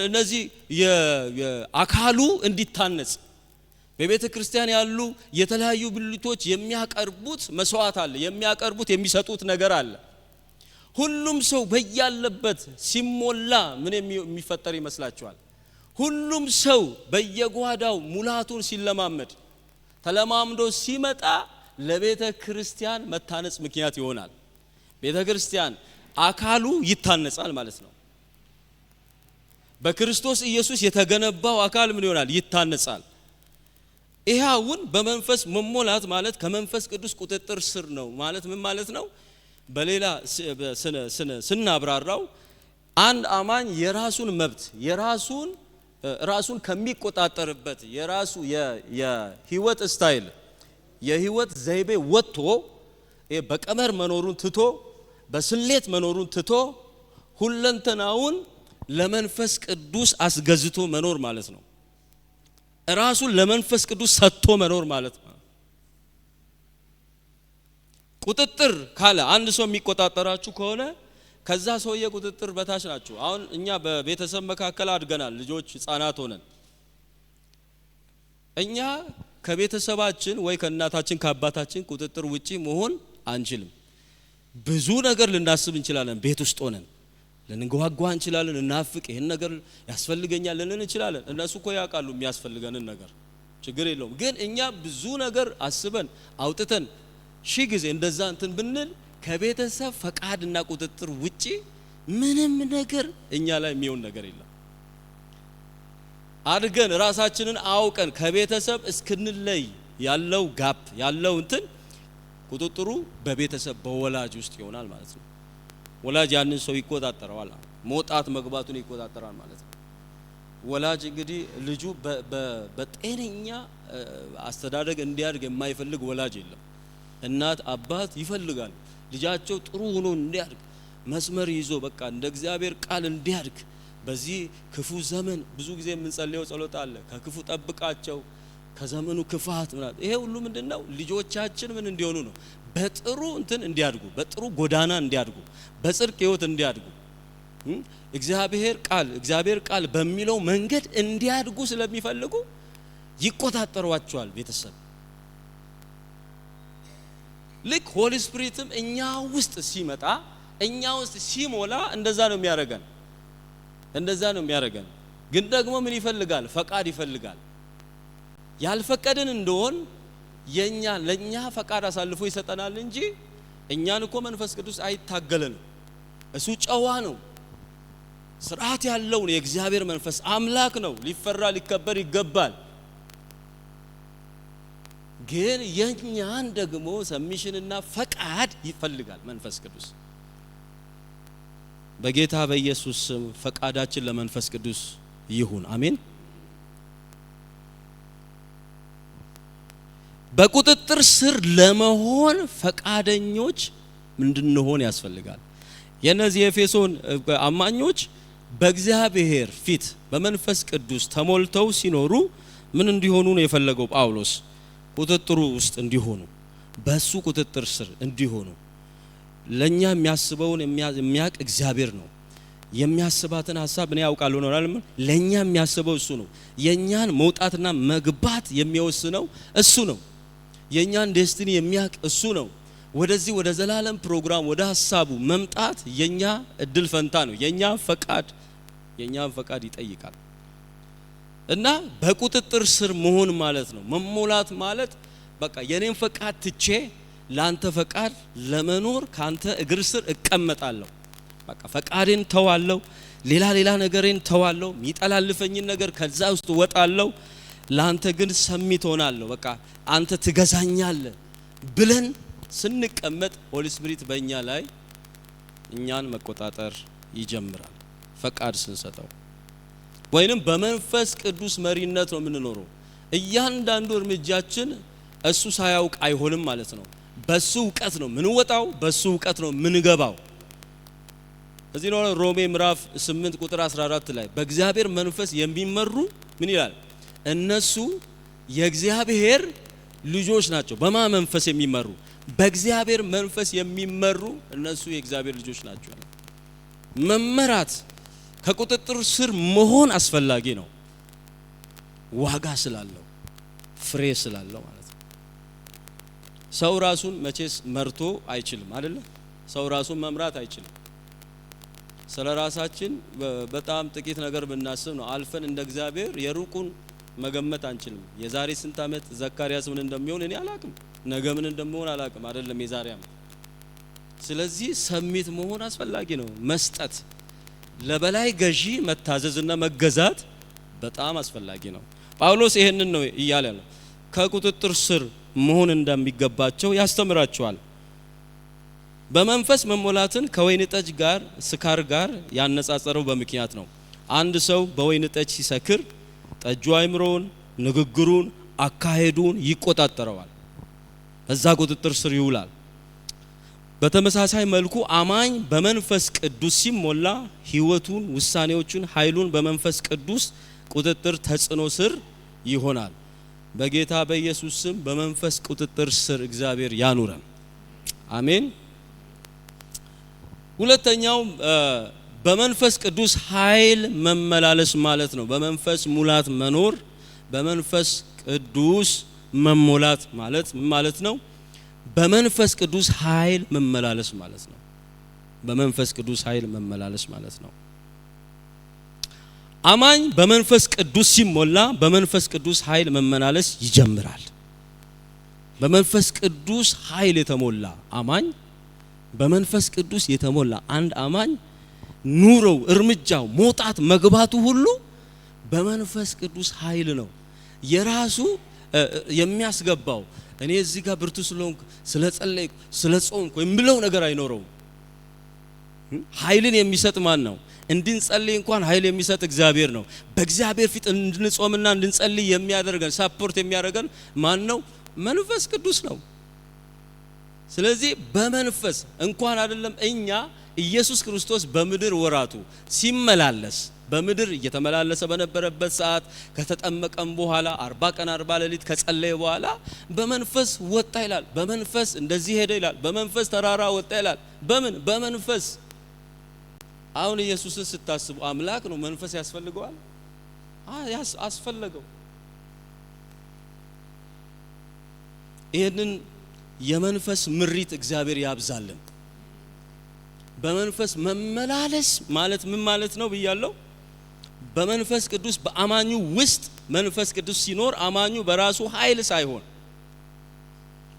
እነዚህ የአካሉ እንዲታነጽ፣ በቤተ ክርስቲያን ያሉ የተለያዩ ብልቶች የሚያቀርቡት መስዋዕት አለ፣ የሚያቀርቡት የሚሰጡት ነገር አለ። ሁሉም ሰው በያለበት ሲሞላ ምን የሚፈጠር ይመስላችኋል? ሁሉም ሰው በየጓዳው ሙላቱን ሲለማመድ ተለማምዶ ሲመጣ ለቤተ ክርስቲያን መታነጽ ምክንያት ይሆናል። ቤተ ክርስቲያን አካሉ ይታነጻል ማለት ነው። በክርስቶስ ኢየሱስ የተገነባው አካል ምን ይሆናል? ይታነጻል። ይሄውን በመንፈስ መሞላት ማለት ከመንፈስ ቅዱስ ቁጥጥር ስር ነው ማለት ምን ማለት ነው? በሌላ ስናብራራው አንድ አማኝ የራሱን መብት ራሱን ከሚቆጣጠርበት የራሱ የህይወት ስታይል የህይወት ዘይቤ ወጥቶ በቀመር መኖሩን ትቶ በስሌት መኖሩን ትቶ ሁለንተናውን ለመንፈስ ቅዱስ አስገዝቶ መኖር ማለት ነው። ራሱን ለመንፈስ ቅዱስ ሰጥቶ መኖር ማለት ነው። ቁጥጥር ካለ አንድ ሰው የሚቆጣጠራችሁ ከሆነ ከዛ ሰውዬ ቁጥጥር በታች ናችሁ። አሁን እኛ በቤተሰብ መካከል አድገናል፣ ልጆች ህፃናት ሆነን እኛ ከቤተሰባችን ወይ ከእናታችን ከአባታችን ቁጥጥር ውጪ መሆን አንችልም። ብዙ ነገር ልናስብ እንችላለን። ቤት ውስጥ ሆነን ልንጓጓ እንችላለን። እናፍቅ፣ ይሄን ነገር ያስፈልገኛል ልንን እንችላለን። እነሱ እኮ ያውቃሉ የሚያስፈልገንን ነገር፣ ችግር የለውም። ግን እኛ ብዙ ነገር አስበን አውጥተን ሺህ ጊዜ እንደዛ እንትን ብንል ከቤተሰብ ፈቃድና ቁጥጥር ውጪ ምንም ነገር እኛ ላይ የሚሆን ነገር የለም። አድገን ራሳችንን አውቀን ከቤተሰብ እስክንለይ ያለው ጋፕ ያለው እንትን ቁጥጥሩ በቤተሰብ በወላጅ ውስጥ ይሆናል ማለት ነው። ወላጅ ያንን ሰው ይቆጣጠራል፣ መውጣት መግባቱን ይቆጣጠራል ማለት ነው። ወላጅ እንግዲህ ልጁ በጤነኛ አስተዳደግ እንዲያድግ የማይፈልግ ወላጅ የለም። እናት አባት ይፈልጋል ልጃቸው ጥሩ ሆኖ እንዲያድግ፣ መስመር ይዞ በቃ እንደ እግዚአብሔር ቃል እንዲያድግ። በዚህ ክፉ ዘመን ብዙ ጊዜ የምንጸልየው ጸሎት አለ፣ ከክፉ ጠብቃቸው ከዘመኑ ክፋት ማለት። ይሄ ሁሉ ምንድነው? ልጆቻችን ምን እንዲሆኑ ነው? በጥሩ እንትን እንዲያድጉ፣ በጥሩ ጎዳና እንዲያድጉ፣ በጽድቅ ህይወት እንዲያድጉ፣ እግዚአብሔር ቃል በሚለው መንገድ እንዲያድጉ ስለሚፈልጉ ይቆጣጠሯቸዋል ቤተሰብ። ልክ ሆሊ ስፒሪትም እኛ ውስጥ ሲመጣ እኛ ውስጥ ሲሞላ እንደዛ ነው የሚያደርገን። ግን ደግሞ ምን ይፈልጋል? ፈቃድ ይፈልጋል። ያልፈቀድን እንደሆን ለኛ ፈቃድ አሳልፎ ይሰጠናል እንጂ እኛን እኮ መንፈስ ቅዱስ አይታገለንም። እሱ ጨዋ ነው፣ ስርዓት ያለው ነው። የእግዚአብሔር መንፈስ አምላክ ነው፣ ሊፈራ ሊከበር ይገባል። ግን የኛን ደግሞ ሰሚሽንና ፈቃድ ይፈልጋል መንፈስ ቅዱስ። በጌታ በኢየሱስ ስም ፈቃዳችን ለመንፈስ ቅዱስ ይሁን። አሜን። በቁጥጥር ስር ለመሆን ፈቃደኞች እንድንሆን ያስፈልጋል። የነዚህ ኤፌሶን አማኞች በእግዚአብሔር ፊት በመንፈስ ቅዱስ ተሞልተው ሲኖሩ ምን እንዲሆኑ ነው የፈለገው ጳውሎስ? ቁጥጥሩ ውስጥ እንዲሆኑ፣ በሱ ቁጥጥር ስር እንዲሆኑ። ለኛ የሚያስበውን የሚያቅ እግዚአብሔር ነው። የሚያስባትን ሐሳብ እኔ ያውቃለሁ ነው አይደል? ለኛ የሚያስበው እሱ ነው። የኛን መውጣትና መግባት የሚወስነው እሱ ነው። የኛን ዴስቲኒ የሚያቅ እሱ ነው። ወደዚህ ወደ ዘላለም ፕሮግራም ወደ ሐሳቡ መምጣት የኛ እድል ፈንታ ነው። የኛን ፈቃድ ይጠይቃል። እና በቁጥጥር ስር መሆን ማለት ነው መሞላት ማለት በቃ የኔን ፈቃድ ትቼ ላንተ ፈቃድ ለመኖር ካንተ እግር ስር እቀመጣለሁ። በቃ ፈቃዴን ተዋለሁ፣ ሌላ ነገሬን ተዋለሁ፣ የሚጠላልፈኝን ነገር ከዛ ውስጥ ወጣለሁ፣ ላንተ ግን ሰሚት ሆናለሁ። በቃ አንተ ትገዛኛለህ ብለን ስንቀመጥ ሆሊ ስፒሪት በእኛ ላይ እኛን መቆጣጠር ይጀምራል። ፈቃድ ስንሰጠው ወይንም በመንፈስ ቅዱስ መሪነት ነው የምንኖረው። እያንዳንዱ እርምጃችን እሱ ሳያውቅ አይሆንም ማለት ነው። በሱ ዕውቀት ነው ምንወጣው፣ በሱ ዕውቀት ነው ምንገባው። እዚህ ነው ሮሜ ምዕራፍ 8 ቁጥር 14 ላይ በእግዚአብሔር መንፈስ የሚመሩ ምን ይላል? እነሱ የእግዚአብሔር ልጆች ናቸው። በማ መንፈስ የሚመሩ? በእግዚአብሔር መንፈስ የሚመሩ እነሱ የእግዚአብሔር ልጆች ናቸው። መመራት ከቁጥጥር ስር መሆን አስፈላጊ ነው። ዋጋ ስላለው፣ ፍሬ ስላለው ማለት ነው። ሰው ራሱን መቼስ መርቶ አይችልም አይደለ? ሰው ራሱን መምራት አይችልም። ስለራሳችን በጣም ጥቂት ነገር ብናስብ ነው አልፈን እንደ እግዚአብሔር የሩቁን መገመት አንችልም። የዛሬ ስንት ዓመት ዘካርያስ ምን እንደሚሆን እኔ አላቅም፣ ነገ ምን እንደሚሆን አላቅም አይደለም የዛሬ ዓመት። ስለዚህ ሰሚት መሆን አስፈላጊ ነው። መስጠት፣ ለበላይ ገዢ መታዘዝና መገዛት በጣም አስፈላጊ ነው። ጳውሎስ ይሄንን ነው እያለ ነው። ከቁጥጥር ስር መሆን እንደሚገባቸው ያስተምራቸዋል። በመንፈስ መሞላትን ከወይን ጠጅ ጋር ስካር ጋር ያነጻጸረው በምክንያት ነው። አንድ ሰው በወይን ጠጅ ሲሰክር ጠጁ አይምሮውን፣ ንግግሩን፣ አካሄዱን ይቆጣጠረዋል። እዛ ቁጥጥር ስር ይውላል። በተመሳሳይ መልኩ አማኝ በመንፈስ ቅዱስ ሲሞላ ህይወቱን፣ ውሳኔዎቹን፣ ኃይሉን በመንፈስ ቅዱስ ቁጥጥር ተጽዕኖ ስር ይሆናል። በጌታ በኢየሱስ ስም በመንፈስ ቁጥጥር ስር እግዚአብሔር ያኑረን። አሜን። ሁለተኛው በመንፈስ ቅዱስ ኃይል መመላለስ ማለት ነው። በመንፈስ ሙላት መኖር፣ በመንፈስ ቅዱስ መሞላት ማለት ምን ማለት ነው? በመንፈስ ቅዱስ ኃይል መመላለስ ማለት ነው። በመንፈስ ቅዱስ ኃይል መመላለስ ማለት ነው። አማኝ በመንፈስ ቅዱስ ሲሞላ በመንፈስ ቅዱስ ኃይል መመላለስ ይጀምራል። በመንፈስ ቅዱስ ኃይል የተሞላ አማኝ፣ በመንፈስ ቅዱስ የተሞላ አንድ አማኝ ኑሮው፣ እርምጃው፣ መውጣት መግባቱ ሁሉ በመንፈስ ቅዱስ ኃይል ነው። የራሱ የሚያስገባው እኔ እዚህ ጋር ብርቱ ስለሆንኩ ስለጸለይኩ ስለጾምኩ የሚለው ነገር አይኖረውም። ኃይልን የሚሰጥ ማን ነው? እንድንጸልይ እንኳን ኃይል የሚሰጥ እግዚአብሔር ነው። በእግዚአብሔር ፊት እንድንጾምና እንድንጸልይ የሚያደርገን ሳፖርት የሚያደርገን ማን ነው? መንፈስ ቅዱስ ነው። ስለዚህ በመንፈስ እንኳን አይደለም እኛ ኢየሱስ ክርስቶስ በምድር ወራቱ ሲመላለስ በምድር እየተመላለሰ በነበረበት ሰዓት ከተጠመቀም በኋላ 40 ቀን 40 ሌሊት ከጸለየ በኋላ በመንፈስ ወጣ ይላል። በመንፈስ እንደዚህ ሄደ ይላል። በመንፈስ ተራራ ወጣ ይላል። በመንፈስ አሁን ኢየሱስን ስታስቡ አምላክ ነው፣ መንፈስ ያስፈልገዋል? አስፈለገው። ይሄንን የመንፈስ ምሪት እግዚአብሔር ያብዛልን። በመንፈስ መመላለስ ማለት ምን ማለት ነው ብያለሁ? በመንፈስ ቅዱስ በአማኙ ውስጥ መንፈስ ቅዱስ ሲኖር አማኙ በራሱ ኃይል ሳይሆን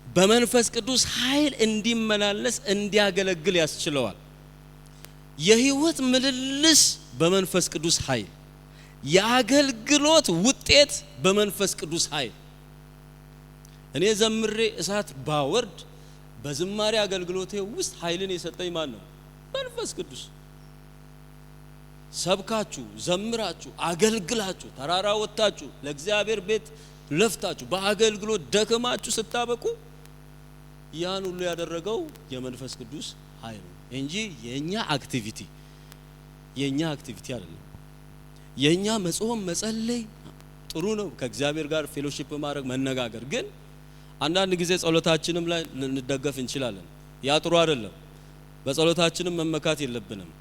በመንፈስ ቅዱስ ኃይል እንዲመላለስ እንዲያገለግል ያስችለዋል። የህይወት ምልልስ በመንፈስ ቅዱስ ኃይል፣ የአገልግሎት ውጤት በመንፈስ ቅዱስ ኃይል። እኔ ዘምሬ እሳት ባወርድ በዝማሬ አገልግሎቴ ውስጥ ኃይልን የሰጠኝ ማን ነው? መንፈስ ቅዱስ። ሰብካችሁ ዘምራችሁ አገልግላችሁ ተራራ ወጣችሁ ለእግዚአብሔር ቤት ለፍታችሁ በአገልግሎት ደከማችሁ ስታበቁ ያን ሁሉ ያደረገው የመንፈስ ቅዱስ ኃይል ነው እንጂ የኛ አክቲቪቲ አይደለም። የኛ መጾም መጸለይ ጥሩ ነው፣ ከእግዚአብሔር ጋር ፌሎሺፕ ማድረግ መነጋገር። ግን አንዳንድ ጊዜ ጸሎታችንም ላይ ልንደገፍ እንችላለን። ያ ጥሩ አይደለም። በጸሎታችንም መመካት የለብንም።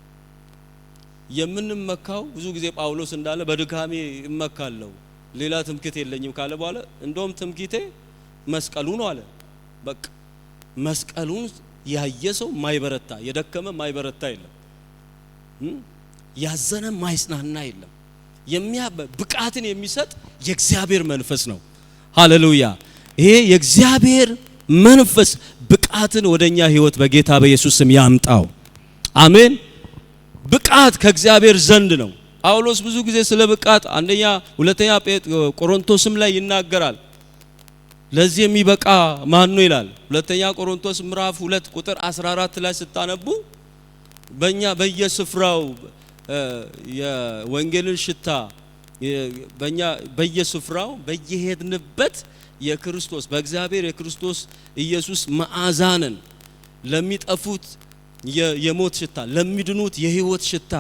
የምንመካው ብዙ ጊዜ ጳውሎስ እንዳለ በድካሜ እመካለሁ ሌላ ትምክህት የለኝም ካለ በኋላ እንደውም ትምክህቴ መስቀሉ ነው አለ። በቃ መስቀሉን ያየ ሰው ማይበረታ፣ የደከመ ማይበረታ የለም፣ ያዘነ ማይጽናና የለም። ብቃትን የሚሰጥ የእግዚአብሔር መንፈስ ነው። ሃሌሉያ! ይሄ የእግዚአብሔር መንፈስ ብቃትን ወደኛ ህይወት በጌታ በኢየሱስ ስም ያምጣው። አሜን። ብቃት ከእግዚአብሔር ዘንድ ነው። ጳውሎስ ብዙ ጊዜ ስለ ብቃት ሁለተኛ ቆሮንቶስም ላይ ይናገራል። ለዚህ የሚበቃ ማን ነው ይላል። ሁለተኛ ቆሮንቶስ ምዕራፍ 2 ቁጥር 14 ላይ ስታነቡ በእኛ በየስፍራው የወንጌልን ሽታ በእኛ በየስፍራው በየሄድንበት የክርስቶስ በእግዚአብሔር የክርስቶስ ኢየሱስ መዓዛንን ለሚጠፉት የሞት ሽታ ለሚድኑት የህይወት ሽታ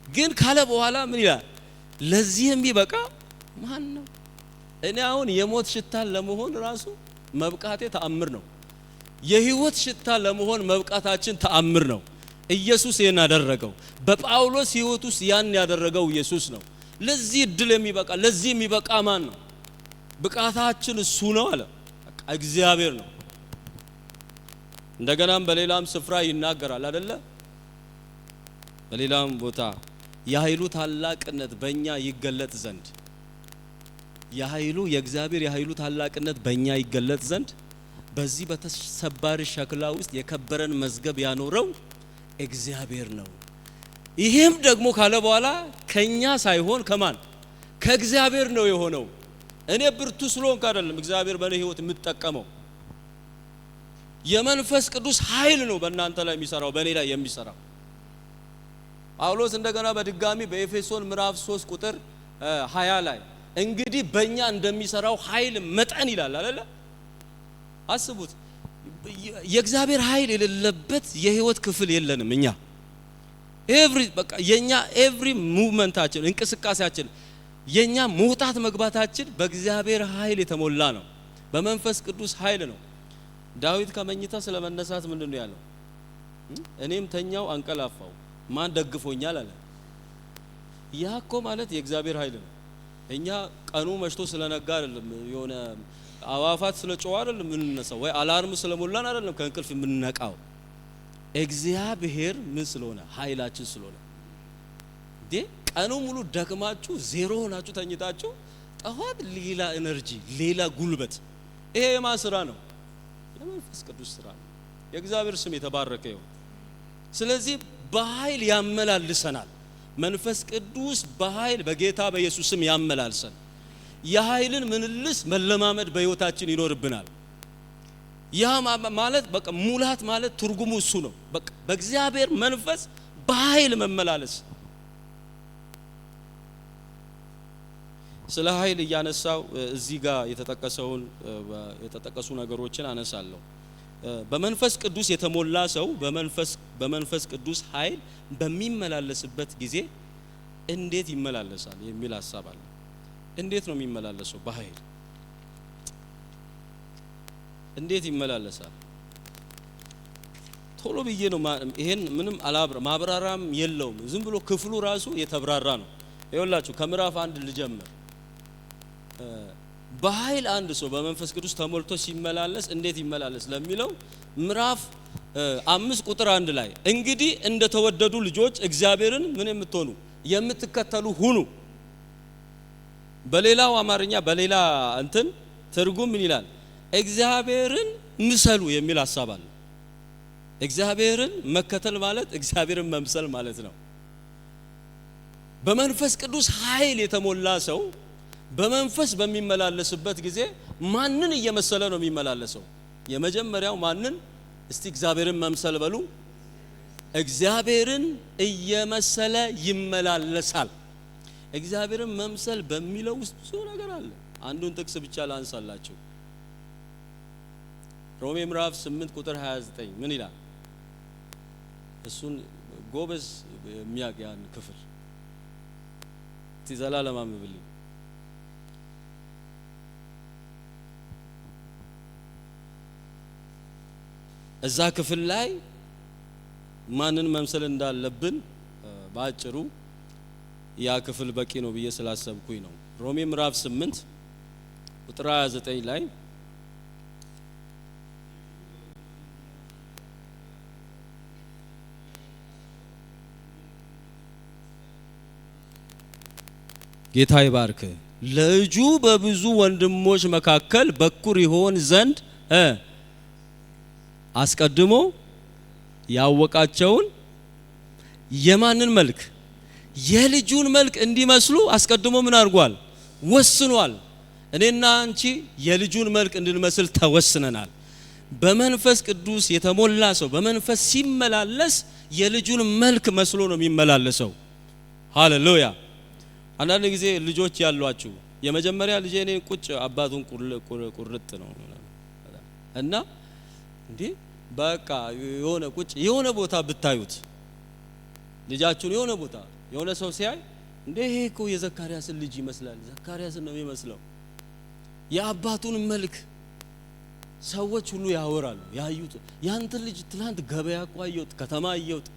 ግን ካለ በኋላ ምን ይላል? ለዚህ የሚበቃ ማን ነው? እኔ አሁን የሞት ሽታ ለመሆን ራሱ መብቃቴ ተአምር ነው። የህይወት ሽታ ለመሆን መብቃታችን ተአምር ነው። ኢየሱስ ይሄን አደረገው። በጳውሎስ ህይወት ውስጥ ያን ያደረገው ኢየሱስ ነው። ለዚህ እድል የሚበቃ ለዚህ የሚበቃ ማን ነው? ብቃታችን እሱ ነው አለ። እግዚአብሔር ነው። እንደገናም በሌላም ስፍራ ይናገራል አይደለ? በሌላም ቦታ የኃይሉ ታላቅነት በእኛ ይገለጥ ዘንድ የእግዚአብሔር የኃይሉ ታላቅነት በእኛ ይገለጥ ዘንድ በዚህ በተሰባሪ ሸክላ ውስጥ የከበረን መዝገብ ያኖረው እግዚአብሔር ነው። ይሄም ደግሞ ካለ በኋላ ከኛ ሳይሆን ከማን? ከእግዚአብሔር ነው የሆነው። እኔ ብርቱ ስለሆንኩ አይደለም እግዚአብሔር በእኔ ህይወት የምትጠቀመው። የመንፈስ ቅዱስ ኃይል ነው በእናንተ ላይ የሚሰራው፣ በእኔ ላይ የሚሰራው። ጳውሎስ እንደገና በድጋሚ በኤፌሶን ምዕራፍ 3 ቁጥር 20 ላይ እንግዲህ በእኛ እንደሚሰራው ኃይል መጠን ይላል አይደለ? አስቡት። የእግዚአብሔር ኃይል የሌለበት የህይወት ክፍል የለንም እኛ። ኤቭሪ ሙቭመንታችን እንቅስቃሴያችን የኛ መውጣት መግባታችን በእግዚአብሔር ኃይል የተሞላ ነው፣ በመንፈስ ቅዱስ ኃይል ነው። ዳዊት ከመኝታ ስለመነሳት ምንድነው ያለው? እኔም ተኛው አንቀላፋው ማን ደግፎኛል አለ። ያኮ ማለት የእግዚአብሔር ኃይል ነው። እኛ ቀኑ መሽቶ ስለነጋ አይደለም፣ የሆነ አዋፋት ስለጮህ አይደለም የምንነሳው፣ ወይ አላርም ስለሞላን አይደለም ከእንቅልፍ የምንነቃው። እግዚአብሔር ምን ስለሆነ? ኃይላችን ስለሆነ። ቀኑ ሙሉ ደክማችሁ ዜሮ ሆናችሁ ተኝታችሁ ጠዋት ሌላ ኤነርጂ ሌላ ጉልበት፣ ይሄ የማን ስራ ነው? የመንፈስ ቅዱስ ስራ ነው። የእግዚአብሔር ስም የተባረከ ይሁን። ስለዚህ በኃይል ያመላልሰናል። መንፈስ ቅዱስ በኃይል በጌታ በኢየሱስ ስም ያመላልሰን። የኃይልን ምንልስ መለማመድ በህይወታችን ይኖርብናል። ያ ማለት በቃ ሙላት ማለት ትርጉሙ እሱ ነው። በቃ በእግዚአብሔር መንፈስ በኃይል መመላለስ። ስለ ኃይል እያነሳው እዚህ ጋር የተጠቀሱ ነገሮችን አነሳለሁ። በመንፈስ ቅዱስ የተሞላ ሰው በመንፈስ ቅዱስ ኃይል በሚመላለስበት ጊዜ እንዴት ይመላለሳል የሚል ሐሳብ አለ። እንዴት ነው የሚመላለሰው? በኃይል እንዴት ይመላለሳል? ቶሎ ብዬ ነው ይሄን ምንም ማብራራም የለውም። ዝም ብሎ ክፍሉ ራሱ የተብራራ ነው። ይኸውላችሁ ከምዕራፍ 1 ልጀምር። በኃይል አንድ ሰው በመንፈስ ቅዱስ ተሞልቶ ሲመላለስ እንዴት ይመላለስ ለሚለው ምዕራፍ 5 ቁጥር 1 ላይ እንግዲህ እንደተወደዱ ልጆች እግዚአብሔርን ምን የምትሆኑ የምትከተሉ ሁኑ። በሌላው አማርኛ በሌላ ትርጉም ምን ይላል? እግዚአብሔርን ምሰሉ የሚል ሐሳብ አለ። እግዚአብሔርን መከተል ማለት እግዚአብሔርን መምሰል ማለት ነው። በመንፈስ ቅዱስ ኃይል የተሞላ ሰው በመንፈስ በሚመላለስበት ጊዜ ማንን እየመሰለ ነው የሚመላለሰው? የመጀመሪያው ማንን? እስቲ እግዚአብሔርን መምሰል በሉ። እግዚአብሔርን እየመሰለ ይመላለሳል። እግዚአብሔርን መምሰል በሚለው ውስጥ ብዙ ነገር አለ። አንዱን ጥቅስ ብቻ ላንሳላችሁ። ሮሜ ምዕራፍ 8 ቁጥር 29 ምን ይላል? እሱን ጎበዝ የሚያውቅ ክፍል ዘላለም አንብብልኝ። እዛ ክፍል ላይ ማንን መምሰል እንዳለብን ባጭሩ ያ ክፍል በቂ ነው ብዬ ስላሰብኩኝ ነው። ሮሜ ምዕራፍ 8 ቁጥር 29 ላይ ጌታ ይባርክ። ልጁ በብዙ ወንድሞች መካከል በኩር ይሆን ዘንድ አስቀድሞ ያወቃቸውን የማንን መልክ? የልጁን መልክ እንዲመስሉ አስቀድሞ ምን አድርጓል? ወስኗል። እኔና አንቺ የልጁን መልክ እንድንመስል ተወስነናል። በመንፈስ ቅዱስ የተሞላ ሰው በመንፈስ ሲመላለስ የልጁን መልክ መስሎ ነው የሚመላለሰው። ሃሌሉያ። አንዳንድ ጊዜ ልጆች ያሏችሁ የመጀመሪያ ልጄ እኔ ቁጭ አባቱን ቁርጥ ነው እና እንዴ በቃ የሆነ ቁጭ የሆነ ቦታ ብታዩት ልጃችሁን የሆነ ቦታ የሆነ ሰው ሲያይ እንዴ ይሄ እኮ የዘካርያስን ልጅ ይመስላል፣ ዘካርያስን ነው የሚመስለው። የአባቱን መልክ ሰዎች ሁሉ ያወራሉ። ያዩት ያንተ ልጅ ትላንት ገበያ ቆየውት ከተማ አየውት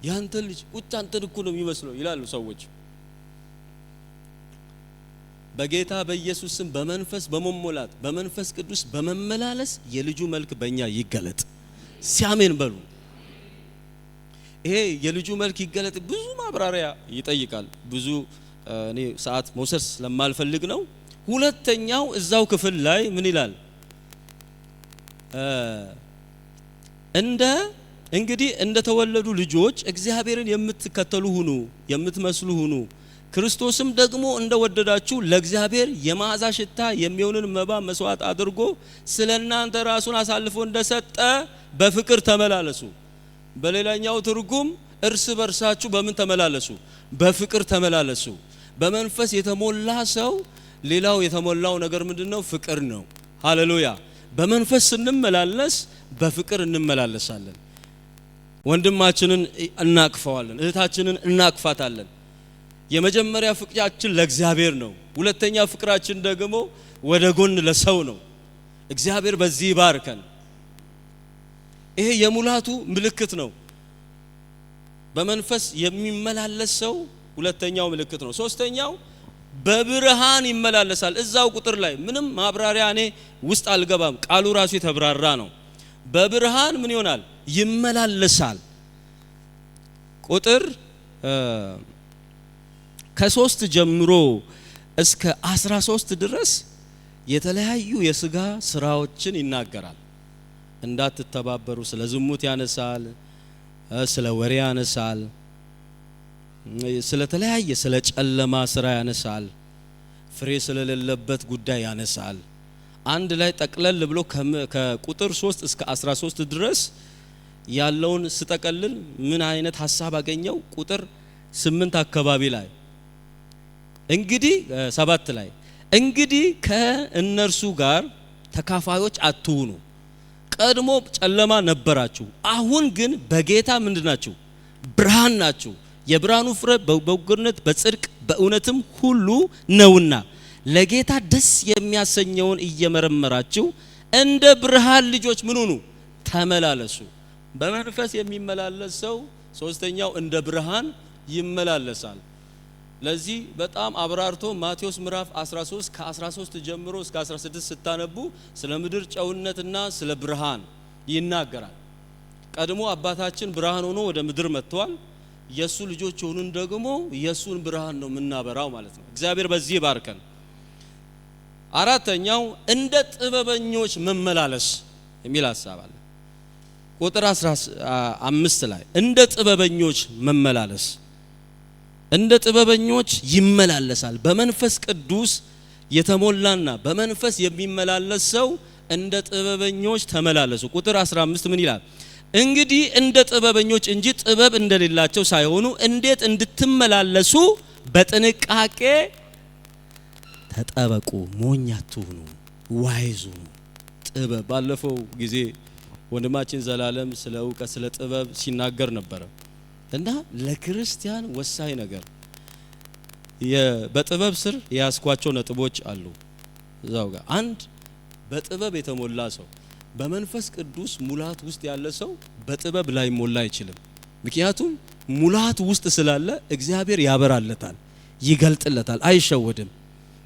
ያንተ ልጅ ቁጭ አንተን እኮ ነው የሚመስለው ይላሉ ሰዎች። በጌታ በኢየሱስ ስም በመንፈስ በመሞላት በመንፈስ ቅዱስ በመመላለስ የልጁ መልክ በእኛ ይገለጥ። ሲያሜን በሉ። ይሄ የልጁ መልክ ይገለጥ ብዙ ማብራሪያ ይጠይቃል። ብዙ እኔ ሰዓት መውሰድ ስለማልፈልግ ነው። ሁለተኛው እዛው ክፍል ላይ ምን ይላል? እንግዲህ እንደተወለዱ ልጆች እግዚአብሔርን የምትከተሉ ሁኑ፣ የምትመስሉ ሁኑ። ክርስቶስም ደግሞ እንደወደዳችሁ ለእግዚአብሔር የመዓዛ ሽታ የሚሆንን መባ መስዋዕት አድርጎ ስለናንተ ራሱን አሳልፎ እንደሰጠ በፍቅር ተመላለሱ። በሌላኛው ትርጉም እርስ በርሳችሁ በምን ተመላለሱ? በፍቅር ተመላለሱ። በመንፈስ የተሞላ ሰው ሌላው የተሞላው ነገር ምንድነው? ፍቅር ነው። ሃሌሉያ። በመንፈስ ስንመላለስ በፍቅር እንመላለሳለን። ወንድማችንን እናቅፈዋለን፣ እህታችንን እናቅፋታለን። የመጀመሪያ ፍቅራችን ለእግዚአብሔር ነው። ሁለተኛ ፍቅራችን ደግሞ ወደ ጎን ለሰው ነው። እግዚአብሔር በዚህ ይባርከን። ይሄ የሙላቱ ምልክት ነው። በመንፈስ የሚመላለስ ሰው ሁለተኛው ምልክት ነው። ሶስተኛው በብርሃን ይመላለሳል። እዛው ቁጥር ላይ ምንም ማብራሪያ እኔ ውስጥ አልገባም፣ ቃሉ ራሱ የተብራራ ነው። በብርሃን ምን ይሆናል? ይመላለሳል። ቁጥር ከ3 ጀምሮ እስከ 13 ድረስ የተለያዩ የሥጋ ስራዎችን ይናገራል። እንዳትተባበሩ ስለ ዝሙት ያነሳል፣ ስለ ወሬ ያነሳል፣ ስለ ተለያየ ስለ ጨለማ ስራ ያነሳል፣ ፍሬ ስለሌለበት ጉዳይ ያነሳል። አንድ ላይ ጠቅለል ብሎ ከቁጥር 3 እስከ 13 ድረስ ያለውን ስጠቀልል ምን አይነት ሐሳብ አገኘው? ቁጥር 8 አካባቢ ላይ እንግዲህ 7 ላይ እንግዲህ ከእነርሱ ጋር ተካፋዮች አትሁኑ። ቀድሞ ጨለማ ነበራችሁ፣ አሁን ግን በጌታ ምንድናችሁ? ብርሃን ናችሁ። የብርሃኑ ፍሬ በበጎነት በጽድቅ በእውነትም ሁሉ ነውና ለጌታ ደስ የሚያሰኘውን እየመረመራችሁ እንደ ብርሃን ልጆች ምን ሁኑ? ተመላለሱ። በመንፈስ የሚመላለስ ሰው ሶስተኛው እንደ ብርሃን ይመላለሳል። ለዚህ በጣም አብራርቶ ማቴዎስ ምዕራፍ 13 ከ13 ጀምሮ እስከ 16 ስታነቡ ስለ ምድር ጨውነትና ስለ ብርሃን ይናገራል። ቀድሞ አባታችን ብርሃን ሆኖ ወደ ምድር መጥቷል። የሱ ልጆች ሆኑን ደግሞ የሱን ብርሃን ነው የምናበራው ማለት ነው። እግዚአብሔር በዚህ ይባርከን። አራተኛው እንደ ጥበበኞች መመላለስ የሚል ሐሳብ አለ። ቁጥር 15 ላይ እንደ ጥበበኞች መመላለስ፣ እንደ ጥበበኞች ይመላለሳል። በመንፈስ ቅዱስ የተሞላና በመንፈስ የሚመላለስ ሰው እንደ ጥበበኞች ተመላለሱ። ቁጥር 15 ምን ይላል? እንግዲህ እንደ ጥበበኞች እንጂ ጥበብ እንደሌላቸው ሳይሆኑ እንዴት እንድትመላለሱ በጥንቃቄ ተጠበቁ። ሞኝ አትሁኑ፣ ዋይዙ። ጥበብ ባለፈው ጊዜ ወንድማችን ዘላለም ስለ ዕውቀት ስለ ጥበብ ሲናገር ነበር እና ለክርስቲያን ወሳኝ ነገር በጥበብ ስር ያስኳቸው ነጥቦች አሉ እዛው ጋር። አንድ በጥበብ የተሞላ ሰው በመንፈስ ቅዱስ ሙላት ውስጥ ያለ ሰው በጥበብ ላይ ሞላ አይችልም። ምክንያቱም ሙላት ውስጥ ስላለ እግዚአብሔር ያበራለታል፣ ይገልጥለታል፣ አይሸወድም።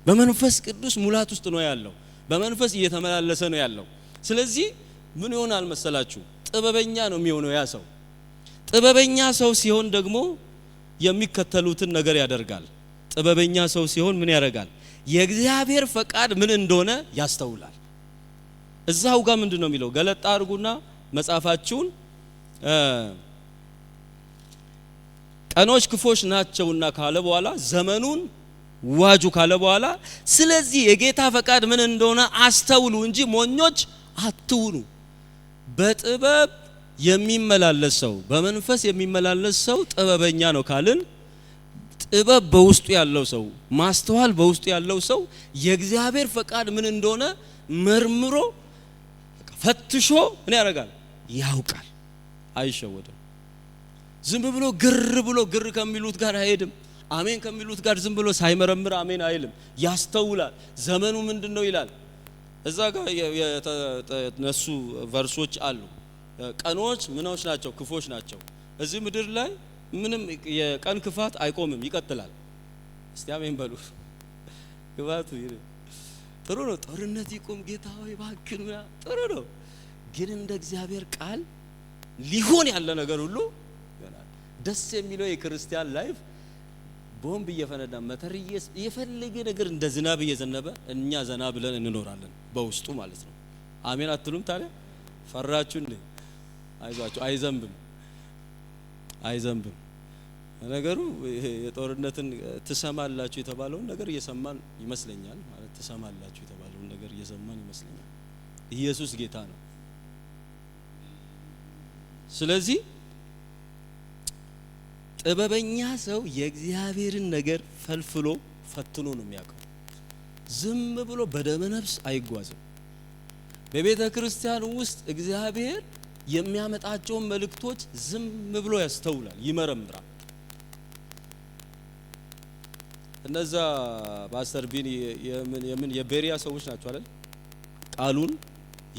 በመንፈስ ቅዱስ ሙላት ውስጥ ነው ያለው፣ በመንፈስ እየተመላለሰ ነው ያለው። ስለዚህ ምን ይሆናል መሰላችሁ? ጥበበኛ ነው የሚሆነው ያ ሰው። ጥበበኛ ሰው ሲሆን ደግሞ የሚከተሉትን ነገር ያደርጋል። ጥበበኛ ሰው ሲሆን ምን ያደርጋል? የእግዚአብሔር ፈቃድ ምን እንደሆነ ያስተውላል። እዛው ጋር ምንድነው የሚለው? ገለጣ አድርጉና መጻፋችሁን ቀኖች ክፎች ናቸውና ካለ በኋላ ዘመኑን ዋጁ ካለ በኋላ ስለዚህ የጌታ ፈቃድ ምን እንደሆነ አስተውሉ እንጂ ሞኞች አትሁኑ። በጥበብ የሚመላለስ ሰው በመንፈስ የሚመላለስ ሰው ጥበበኛ ነው ካልን ጥበብ በውስጡ ያለው ሰው ማስተዋል በውስጡ ያለው ሰው የእግዚአብሔር ፈቃድ ምን እንደሆነ መርምሮ ፈትሾ ምን ያደርጋል? ያውቃል፣ አይሸወድም። ዝም ብሎ ግር ከሚሉት ጋር አይሄድም። አሜን ከሚሉት ጋር ዝም ብሎ ሳይመረምር አሜን አይልም። ያስተውላል። ዘመኑ ምንድነው ይላል። እዛ ጋር የተነሱ ቨርሶች አሉ። ቀኖች ምኖች ናቸው? ክፎች ናቸው። እዚህ ምድር ላይ ምንም የቀን ክፋት አይቆምም፣ ይቀጥላል። እስቲ አሜን በሉ። ክፋቱ ጥሩ ነው። ጦርነት ይቆም ጌታ ሆይ ባክን፣ ጥሩ ነው። ግን እንደ እግዚአብሔር ቃል ሊሆን ያለ ነገር ሁሉ ይሆናል። ደስ የሚለው የክርስቲያን ላይፍ ቦምብ እየፈነዳ መተርየስ የፈለገ ነገር እንደ ዝናብ እየዘነበ እኛ ዘና ብለን እንኖራለን በውስጡ ማለት ነው። አሜን አትሉም ታዲያ? ፈራችሁ እንዴ? አይዟችሁ፣ አይዘንብም። ነገሩ የጦርነትን ትሰማላችሁ የተባለውን ነገር እየሰማን ይመስለኛል። ማለት ትሰማላችሁ የተባለውን ነገር እየሰማን ይመስለኛል። ኢየሱስ ጌታ ነው። ስለዚህ ጥበበኛ ሰው የእግዚአብሔርን ነገር ፈልፍሎ ፈትኖ ነው የሚያውቀው። ዝም ብሎ በደመ ነፍስ አይጓዝም። በቤተ ክርስቲያን ውስጥ እግዚአብሔር የሚያመጣቸውን መልእክቶች ዝም ብሎ ያስተውላል፣ ይመረምራል። እነዛ ፓስተር ቢኒ የምን የቤሪያ ሰዎች ናቸው አይደል? ቃሉን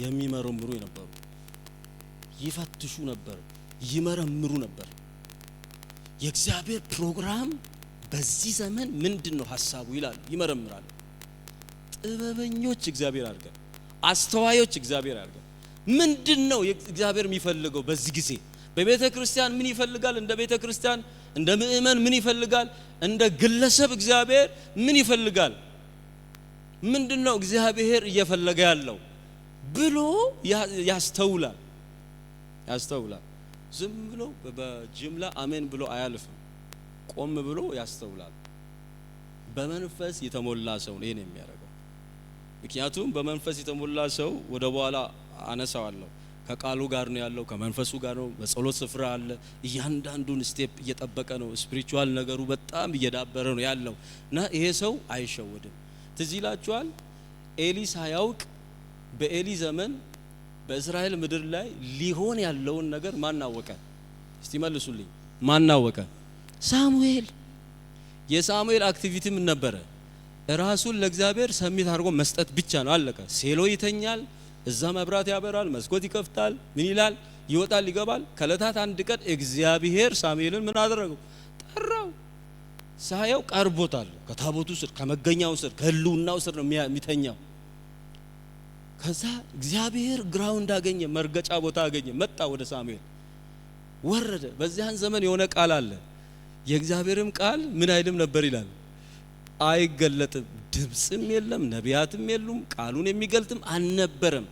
የሚመረምሩ የነበሩ ይፈትሹ ነበር፣ ይመረምሩ ነበር። የእግዚአብሔር ፕሮግራም በዚህ ዘመን ምንድነው ሐሳቡ ይላል፣ ይመረምራል። ጥበበኞች እግዚአብሔር አድርገን፣ አስተዋዮች እግዚአብሔር አድርገን ምንድነው እግዚአብሔር የሚፈልገው በዚህ ጊዜ? በቤተ ክርስቲያን ምን ይፈልጋል? እንደ ቤተ ክርስቲያን እንደ ምእመን ምን ይፈልጋል? እንደ ግለሰብ እግዚአብሔር ምን ይፈልጋል? ምንድነው እግዚአብሔር እየፈለገ ያለው ብሎ ያስተውላል። ዝም ብሎ በጅምላ አሜን ብሎ አያልፍም። ቆም ብሎ ያስተውላል። በመንፈስ የተሞላ ሰው ነው ይሄን የሚያደርገው። ምክንያቱም በመንፈስ የተሞላ ሰው ወደ በኋላ አነሳዋለሁ ከቃሉ ጋር ነው ያለው፣ ከመንፈሱ ጋር ነው። በጸሎት ስፍራ አለ። እያንዳንዱን ስቴፕ እየጠበቀ ነው። ስፒሪቹዋል ነገሩ በጣም እየዳበረ ነው ያለው እና ይሄ ሰው አይሸወድም። ትዝ ይላችኋል ኤሊ ሳያውቅ በኤሊ ዘመን በእስራኤል ምድር ላይ ሊሆን ያለውን ነገር ማን አወቀ? እስቲ መልሱልኝ። ማን አወቀ? ሳሙኤል። የሳሙኤል አክቲቪቲ ምን ነበረ? ራሱን ለእግዚአብሔር ሰሚት አድርጎ መስጠት ብቻ ነው። አለቀ። ሴሎ ይተኛል፣ እዛ መብራት ያበራል፣ መስኮት ይከፍታል፣ ምን ይላል፣ ይወጣል፣ ይገባል። ከለታት አንድ ቀን እግዚአብሔር ሳሙኤልን ምን አደረገው? ጠራው። ሳያው ቀርቦታል። ከታቦቱ ስር ከመገኛው ስር ከህልውናው ስር ነው የሚተኛው። ከዛ እግዚአብሔር ግራውንድ አገኘ፣ መርገጫ ቦታ አገኘ። መጣ ወደ ሳሙኤል ወረደ። በዚያን ዘመን የሆነ ቃል አለ። የእግዚአብሔርም ቃል ምን አይልም ነበር ይላል፣ አይገለጥም። ድምጽም የለም፣ ነቢያትም የሉም፣ ቃሉን የሚገልጥም አልነበረም።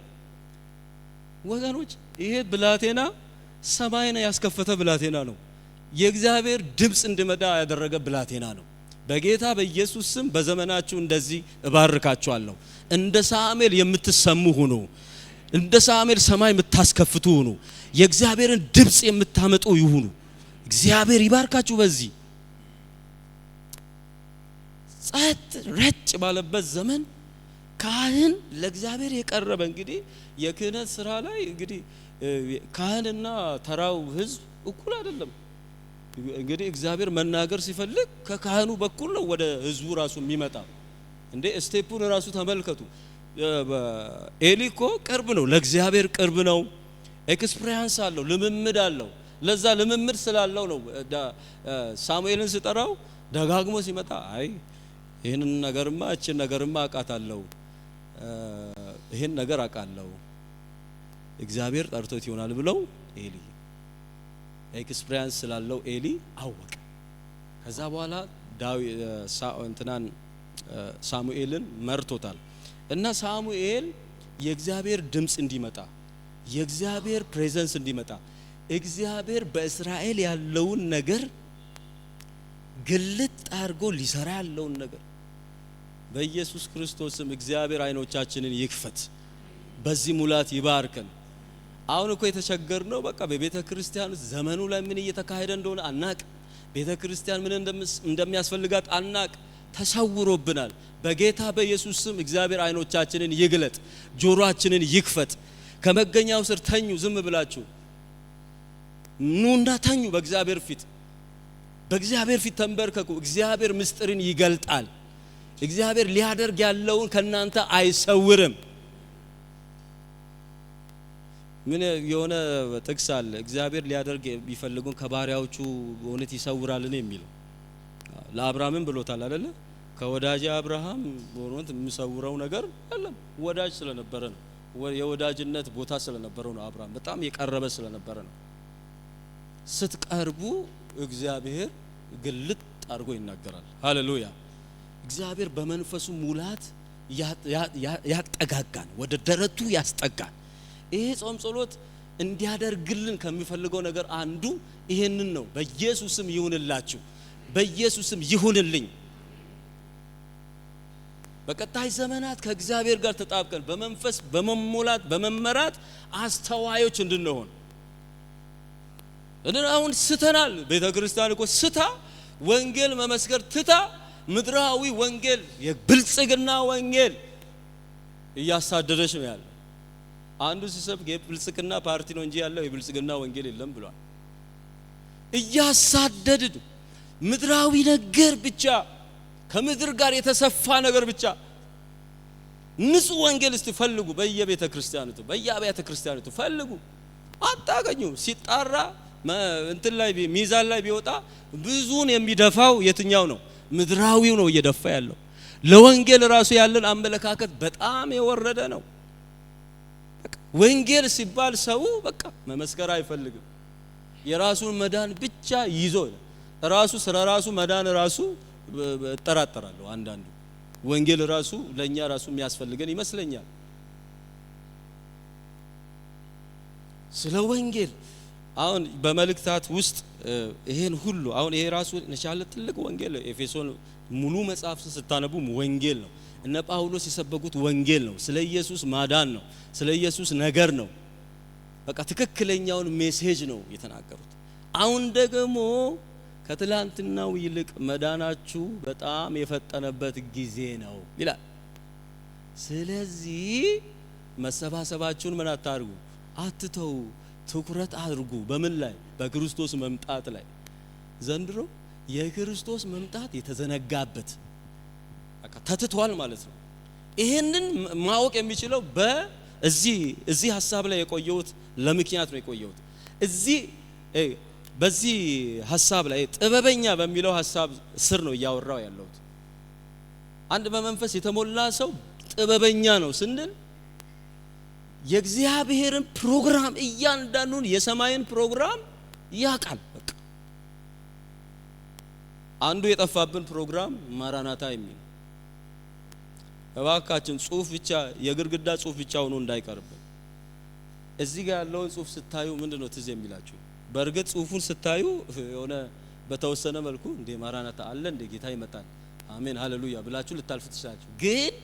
ወገኖች ይሄ ብላቴና ሰማይን ያስከፈተ ብላቴና ነው። የእግዚአብሔር ድምጽ እንዲመጣ ያደረገ ብላቴና ነው። በጌታ በኢየሱስ ስም በዘመናችሁ እንደዚህ እባርካችኋለሁ። እንደ ሳሙኤል የምትሰሙ ሁኑ። እንደ ሳሙኤል ሰማይ የምታስከፍቱ ሁኑ። የእግዚአብሔርን ድምጽ የምታመጡ ይሁኑ። እግዚአብሔር ይባርካችሁ። በዚህ ጸጥ ረጭ ባለበት ዘመን ካህን ለእግዚአብሔር የቀረበ እንግዲህ የክህነት ስራ ላይ እንግዲህ ካህንና ተራው ህዝብ እኩል አይደለም። እንግዲህ እግዚአብሔር መናገር ሲፈልግ ከካህኑ በኩል ነው ወደ ህዝቡ ራሱ የሚመጣ። እንዴ ስቴፑን ራሱ ተመልከቱ። ኤሊኮ ቅርብ ነው፣ ለእግዚአብሔር ቅርብ ነው። ኤክስፒሪያንስ አለው፣ ልምምድ አለው። ለዛ ልምምድ ስላለው ነው ሳሙኤልን ሲጠራው ደጋግሞ ሲመጣ አይ ይሄንን ነገርማ እቺን ነገርማ አቃታለሁ፣ ይሄን ነገር አቃለሁ፣ እግዚአብሔር ጠርቶት ይሆናል ብለው ኤሊ ኤክስፒሪያንስ ስላለው ኤሊ አወቀ። ከዛ በኋላ ሳሙኤልን መርቶታል። እና ሳሙኤል የእግዚአብሔር ድምጽ እንዲመጣ የእግዚአብሔር ፕሬዘንስ እንዲመጣ እግዚአብሔር በእስራኤል ያለውን ነገር ግልጥ አድርጎ ሊሰራ ያለውን ነገር በኢየሱስ ክርስቶስም እግዚአብሔር አይኖቻችንን ይክፈት፣ በዚህ ሙላት ይባርከን። አሁን እኮ የተቸገርነው በቃ በቤተ ክርስቲያን ዘመኑ ላይ ምን እየተካሄደ እንደሆነ አናቅ። ቤተ ክርስቲያን ምን እንደሚያስፈልጋት አናቅ። ተሰውሮብናል። በጌታ በኢየሱስ ስም እግዚአብሔር አይኖቻችንን ይግለጥ፣ ጆሮአችንን ይክፈት። ከመገኛው ስር ተኙ፣ ዝም ብላችሁ ኑና ተኙ። በእግዚአብሔር ፊት ተንበርከኩ። እግዚአብሔር ምስጢርን ይገልጣል። እግዚአብሔር ሊያደርግ ያለውን ከናንተ አይሰውርም። ምን የሆነ ጥቅስ አለ፣ እግዚአብሔር ሊያደርግ ቢፈልጉን ከባሪያዎቹ በእውነት ይሰውራልን የሚል ለአብርሃምም ብሎታል አይደለ? ከወዳጅ አብርሃም በእውነት የሚሰውረው ነገር የለም። ወዳጅ ስለነበረ ነው። የወዳጅነት ቦታ ስለነበረው ነው። አብርሃም በጣም የቀረበ ስለነበረ ነው። ስትቀርቡ እግዚአብሔር ግልጥ አድርጎ ይናገራል። ሃሌሉያ! እግዚአብሔር በመንፈሱ ሙላት ያጠጋጋን፣ ወደ ደረቱ ያስጠጋን። ይሄ ጾም ጸሎት እንዲያደርግልን ከሚፈልገው ነገር አንዱ ይሄንን ነው። በኢየሱስም ይሁንላችሁ፣ በኢየሱስም ይሁንልኝ። በቀጣይ ዘመናት ከእግዚአብሔር ጋር ተጣብቀን በመንፈስ በመሞላት በመመራት አስተዋዮች እንድንሆን አሁን ስተናል። ቤተ ክርስቲያን እኮ ስታ ወንጌል መመስከር ትታ ምድራዊ ወንጌል የብልጽግና ወንጌል እያሳደደች ነው ያለው። አንዱ ሲሰብክ የብልጽግና ፓርቲ ነው እንጂ ያለው የብልጽግና ወንጌል የለም ብሏል። እያሳደድን ምድራዊ ነገር ብቻ ከምድር ጋር የተሰፋ ነገር ብቻ። ንጹህ ወንጌል እስቲ ፈልጉ፣ በየቤተ ክርስቲያናቱ በየአብያተ ክርስቲያናቱ ፈልጉ፣ አታገኙ። ሲጣራ እንትን ላይ ሚዛን ላይ ቢወጣ ብዙን የሚደፋው የትኛው ነው? ምድራዊው ነው እየደፋ ያለው። ለወንጌል ራሱ ያለን አመለካከት በጣም የወረደ ነው። ወንጌል ሲባል ሰው በቃ መመስከር አይፈልግም። የራሱን መዳን ብቻ ይዞ ራሱ ስለ ራሱ መዳን ራሱ እጠራጠራለሁ። አንዳንዱ ወንጌል ራሱ ለኛ ራሱ የሚያስፈልገን ይመስለኛል። ስለ ወንጌል አሁን በመልእክታት ውስጥ ይሄን ሁሉ አሁን ይሄ ራሱ ነሻለ ትልቅ ወንጌል ኤፌሶን ሙሉ መጽሐፍ ስታነቡ ወንጌል ነው። እነ ጳውሎስ የሰበኩት ወንጌል ነው። ስለ ኢየሱስ ማዳን ነው። ስለ ኢየሱስ ነገር ነው። በቃ ትክክለኛውን ሜሴጅ ነው የተናገሩት። አሁን ደግሞ ከትላንትናው ይልቅ መዳናችሁ በጣም የፈጠነበት ጊዜ ነው ይላል። ስለዚህ መሰባሰባችሁን ምን አታርጉ፣ አትተው፣ ትኩረት አድርጉ። በምን ላይ? በክርስቶስ መምጣት ላይ። ዘንድሮ የክርስቶስ መምጣት የተዘነጋበት በቃ ተትቷል ማለት ነው። ይሄንን ማወቅ የሚችለው በዚህ ሐሳብ ላይ የቆየሁት ለምክንያት ነው የቆየሁት። በዚህ ሐሳብ ላይ ጥበበኛ በሚለው ሐሳብ ስር ነው እያወራው ያለሁት። አንድ በመንፈስ የተሞላ ሰው ጥበበኛ ነው ስንል የእግዚአብሔርን ፕሮግራም እያንዳንዱን የሰማይን ፕሮግራም ያውቃል። በቃ አንዱ የጠፋብን ፕሮግራም ማራናታ የሚል እባካችን ጽሁፍ ብቻ የግርግዳ ጽሁፍ ብቻ ሆኖ እንዳይቀርብን። እዚህ ጋር ያለውን ጽሁፍ ስታዩ ምንድነው ትዝ የሚላችሁ? በእርግጥ ጽሁፉን ስታዩ የሆነ በተወሰነ መልኩ እንደ ማራናታ አለ እንደ ጌታ ይመጣል አሜን ሃሌሉያ ብላችሁ ልታልፉ ትችላላችሁ። ግን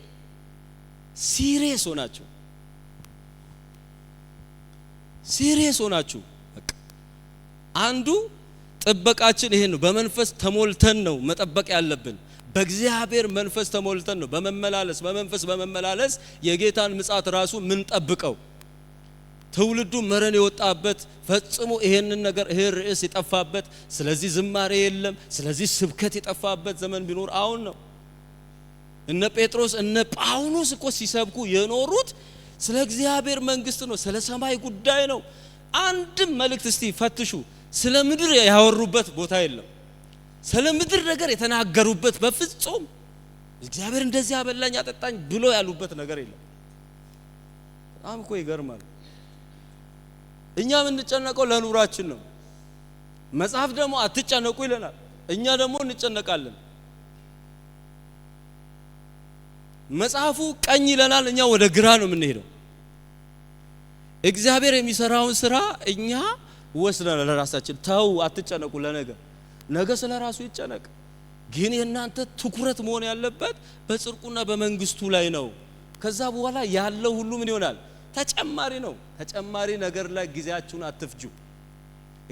ሲሪየስ ሆናችሁ በቃ አንዱ ጥበቃችን ይሄን ነው። በመንፈስ ተሞልተን ነው መጠበቅ ያለብን። በእግዚአብሔር መንፈስ ተሞልተን ነው በመንፈስ በመመላለስ የጌታን ምጽአት ራሱ ምን ጠብቀው። ትውልዱ መረን የወጣበት ፈጽሞ ይሄንን ነገር ይሄ ርዕስ የጠፋበት፣ ስለዚህ ዝማሬ የለም፣ ስለዚህ ስብከት የጠፋበት ዘመን ቢኖር አሁን ነው። እነ ጴጥሮስ እነ ጳውሎስ እኮ ሲሰብኩ የኖሩት ስለ እግዚአብሔር መንግስት ነው፣ ስለ ሰማይ ጉዳይ ነው። አንድም መልእክት እስቲ ፈትሹ፣ ስለ ምድር ያወሩበት ቦታ የለም። ስለ ምድር ነገር የተናገሩበት በፍጹም እግዚአብሔር እንደዚህ አበላኝ አጠጣኝ ብሎ ያሉበት ነገር የለም። በጣም እኮ ይገርማል። እኛ የምንጨነቀው ለኑራችን ነው። መጽሐፍ ደግሞ አትጨነቁ ይለናል። እኛ ደግሞ እንጨነቃለን። መጽሐፉ ቀኝ ይለናል፣ እኛ ወደ ግራ ነው የምንሄደው። እግዚአብሔር የሚሰራውን ስራ እኛ ወስደን ለራሳችን ተው አትጨነቁ ነገ ስለ ራሱ ይጨነቅ። ግን የእናንተ ትኩረት መሆን ያለበት በጽድቁና በመንግስቱ ላይ ነው። ከዛ በኋላ ያለው ሁሉ ምን ይሆናል? ተጨማሪ ነው። ተጨማሪ ነገር ላይ ጊዜያችሁን አትፍጁ።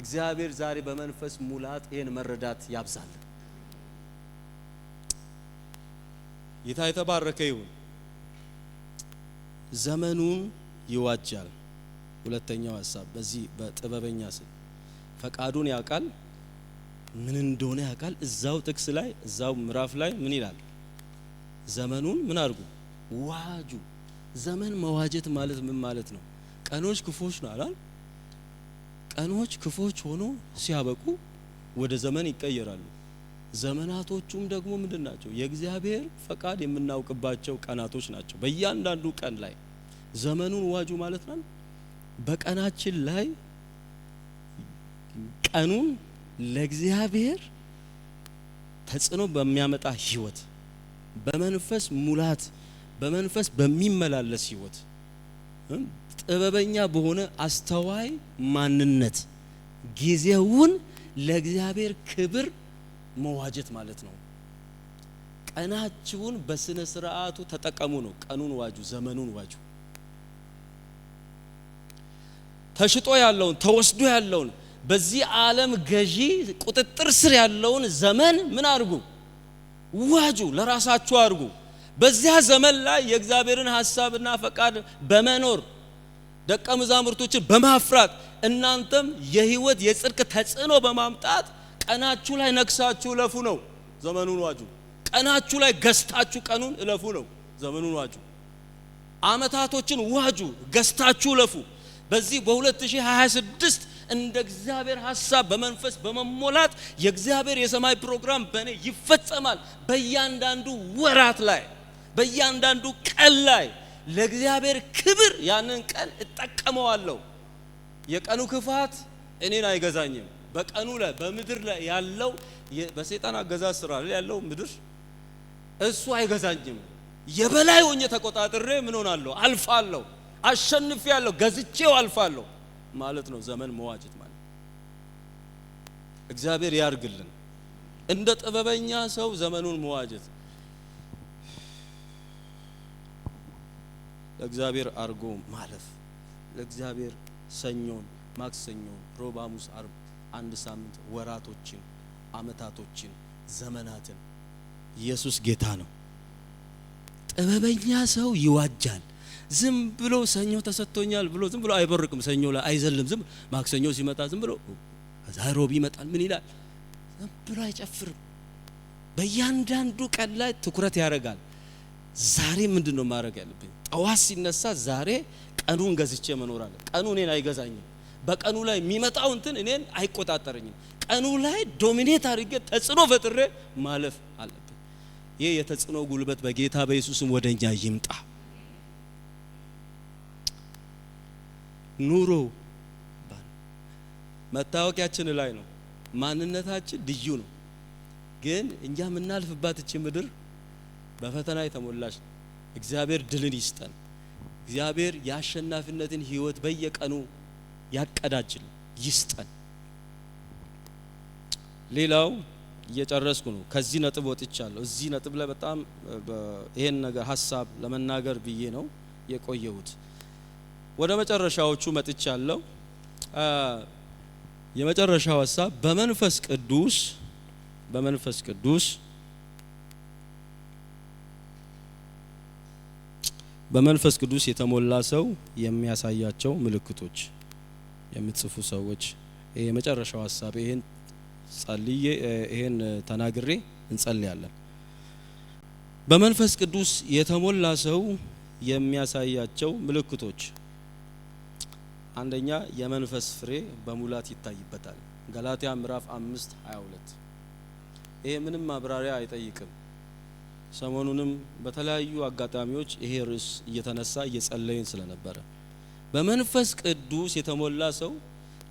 እግዚአብሔር ዛሬ በመንፈስ ሙላት ይሄን መረዳት ያብዛል። ጌታ የተባረከ ይሁን። ዘመኑን ይዋጃል። ሁለተኛው ሐሳብ በዚህ በጥበበኛ ስም ፈቃዱን ያውቃል፣ ምን እንደሆነ ያውቃል። እዛው ጥቅስ ላይ እዛው ምዕራፍ ላይ ምን ይላል? ዘመኑን ምን አድርጉ? ዋጁ። ዘመን መዋጀት ማለት ምን ማለት ነው? ቀኖች ክፎች ነው አይደል? ቀኖች ክፎች ሆኖ ሲያበቁ ወደ ዘመን ይቀየራሉ። ዘመናቶቹም ደግሞ ምንድናቸው? የእግዚአብሔር ፈቃድ የምናውቅባቸው ቀናቶች ናቸው። በእያንዳንዱ ቀን ላይ ዘመኑን ዋጁ ማለት ነው። በቀናችን ላይ ቀኑን ለእግዚአብሔር ተጽዕኖ በሚያመጣ ህይወት፣ በመንፈስ ሙላት፣ በመንፈስ በሚመላለስ ህይወት፣ ጥበበኛ በሆነ አስተዋይ ማንነት ጊዜውን ለእግዚአብሔር ክብር መዋጀት ማለት ነው። ቀናችሁን በስነ ስርዓቱ ተጠቀሙ ነው። ቀኑን ዋጁ፣ ዘመኑን ዋጁ። ተሽጦ ያለውን ተወስዶ ያለውን በዚህ ዓለም ገዢ ቁጥጥር ስር ያለውን ዘመን ምን አድርጉ? ዋጁ፣ ለራሳችሁ አድርጉ። በዚያ ዘመን ላይ የእግዚአብሔርን ሐሳብና ፈቃድ በመኖር ደቀ መዛሙርቶችን በማፍራት እናንተም የህይወት የጽድቅ ተጽዕኖ በማምጣት ቀናችሁ ላይ ነክሳችሁ እለፉ ነው። ዘመኑን ዋጁ። ቀናችሁ ላይ ገዝታችሁ ቀኑን እለፉ ነው። ዘመኑን ዋጁ። አመታቶችን ዋጁ፣ ገዝታችሁ እለፉ። በዚህ በ2026 እንደ እግዚአብሔር ሐሳብ በመንፈስ በመሞላት የእግዚአብሔር የሰማይ ፕሮግራም በእኔ ይፈጸማል። በእያንዳንዱ ወራት ላይ በእያንዳንዱ ቀን ላይ ለእግዚአብሔር ክብር ያንን ቀን እጠቀመዋለሁ። የቀኑ ክፋት እኔን አይገዛኝም። በቀኑ ላይ በምድር ላይ ያለው በሰይጣን አገዛዝ ስራ ላይ ያለው ምድር እሱ አይገዛኝም። የበላይ ሆኜ ተቆጣጥሬ ምን ሆናለሁ? አልፋለሁ፣ አሸንፌያለሁ፣ ገዝቼው አልፋለሁ ማለት ነው ዘመን መዋጀት ማለት። እግዚአብሔር ያርግልን። እንደ ጥበበኛ ሰው ዘመኑን መዋጀት ለእግዚአብሔር አርጎ ማለፍ። ለእግዚአብሔር ሰኞን፣ ማክሰኞን፣ ሮብ፣ ሐሙስ፣ ዓርብ፣ አንድ ሳምንት፣ ወራቶችን፣ አመታቶችን፣ ዘመናትን። ኢየሱስ ጌታ ነው። ጥበበኛ ሰው ይዋጃል። ዝም ብሎ ሰኞ ተሰጥቶኛል ብሎ ዝም ብሎ አይበርቅም። ሰኞ ላይ አይዘልም። ዝም ማክሰኞ ሲመጣ ዝም ብሎ ሮብ ይመጣል ምን ይላል? ዝም ብሎ አይጨፍርም። በእያንዳንዱ ቀን ላይ ትኩረት ያደርጋል። ዛሬ ምንድነው ማድረግ ያለብኝ? ጠዋት ሲነሳ ዛሬ ቀኑን ገዝቼ መኖር አለ። ቀኑ እኔን አይገዛኝም። በቀኑ ላይ የሚመጣው እንትን እኔን አይቆጣጠረኝም። ቀኑ ላይ ዶሚኔት አድርጌ ተጽዕኖ ፈጥሬ ማለፍ አለብኝ። ይሄ የተጽዕኖ ጉልበት በጌታ በኢየሱስም ወደኛ ይምጣ። ኑሮ መታወቂያችን ላይ ነው። ማንነታችን ልዩ ነው። ግን እኛ የምናልፍባት እቺ ምድር በፈተና የተሞላች ነው። እግዚአብሔር ድልን ይስጠን። እግዚአብሔር የአሸናፊነትን ህይወት በየቀኑ ያቀዳጅል ይስጠን። ሌላው እየጨረስኩ ነው። ከዚህ ነጥብ ወጥቻለሁ። እዚህ ነጥብ ላይ በጣም ይሄን ነገር ሐሳብ ለመናገር ብዬ ነው የቆየሁት። ወደ መጨረሻዎቹ መጥቻለሁ። የመጨረሻው ሐሳብ በመንፈስ ቅዱስ የተሞላ ሰው የሚያሳያቸው ምልክቶች። የምትጽፉ ሰዎች ይሄ የመጨረሻው ሐሳብ ይሄን ተናግሬ እንጸልያለን። በመንፈስ ቅዱስ የተሞላ ሰው የሚያሳያቸው ምልክቶች፣ አንደኛ የመንፈስ ፍሬ በሙላት ይታይበታል። ገላትያ ምዕራፍ 5:22 ይሄ ምንም ማብራሪያ አይጠይቅም። ሰሞኑንም በተለያዩ አጋጣሚዎች ይሄ ርዕስ እየተነሳ እየጸለይን ስለነበረ በመንፈስ ቅዱስ የተሞላ ሰው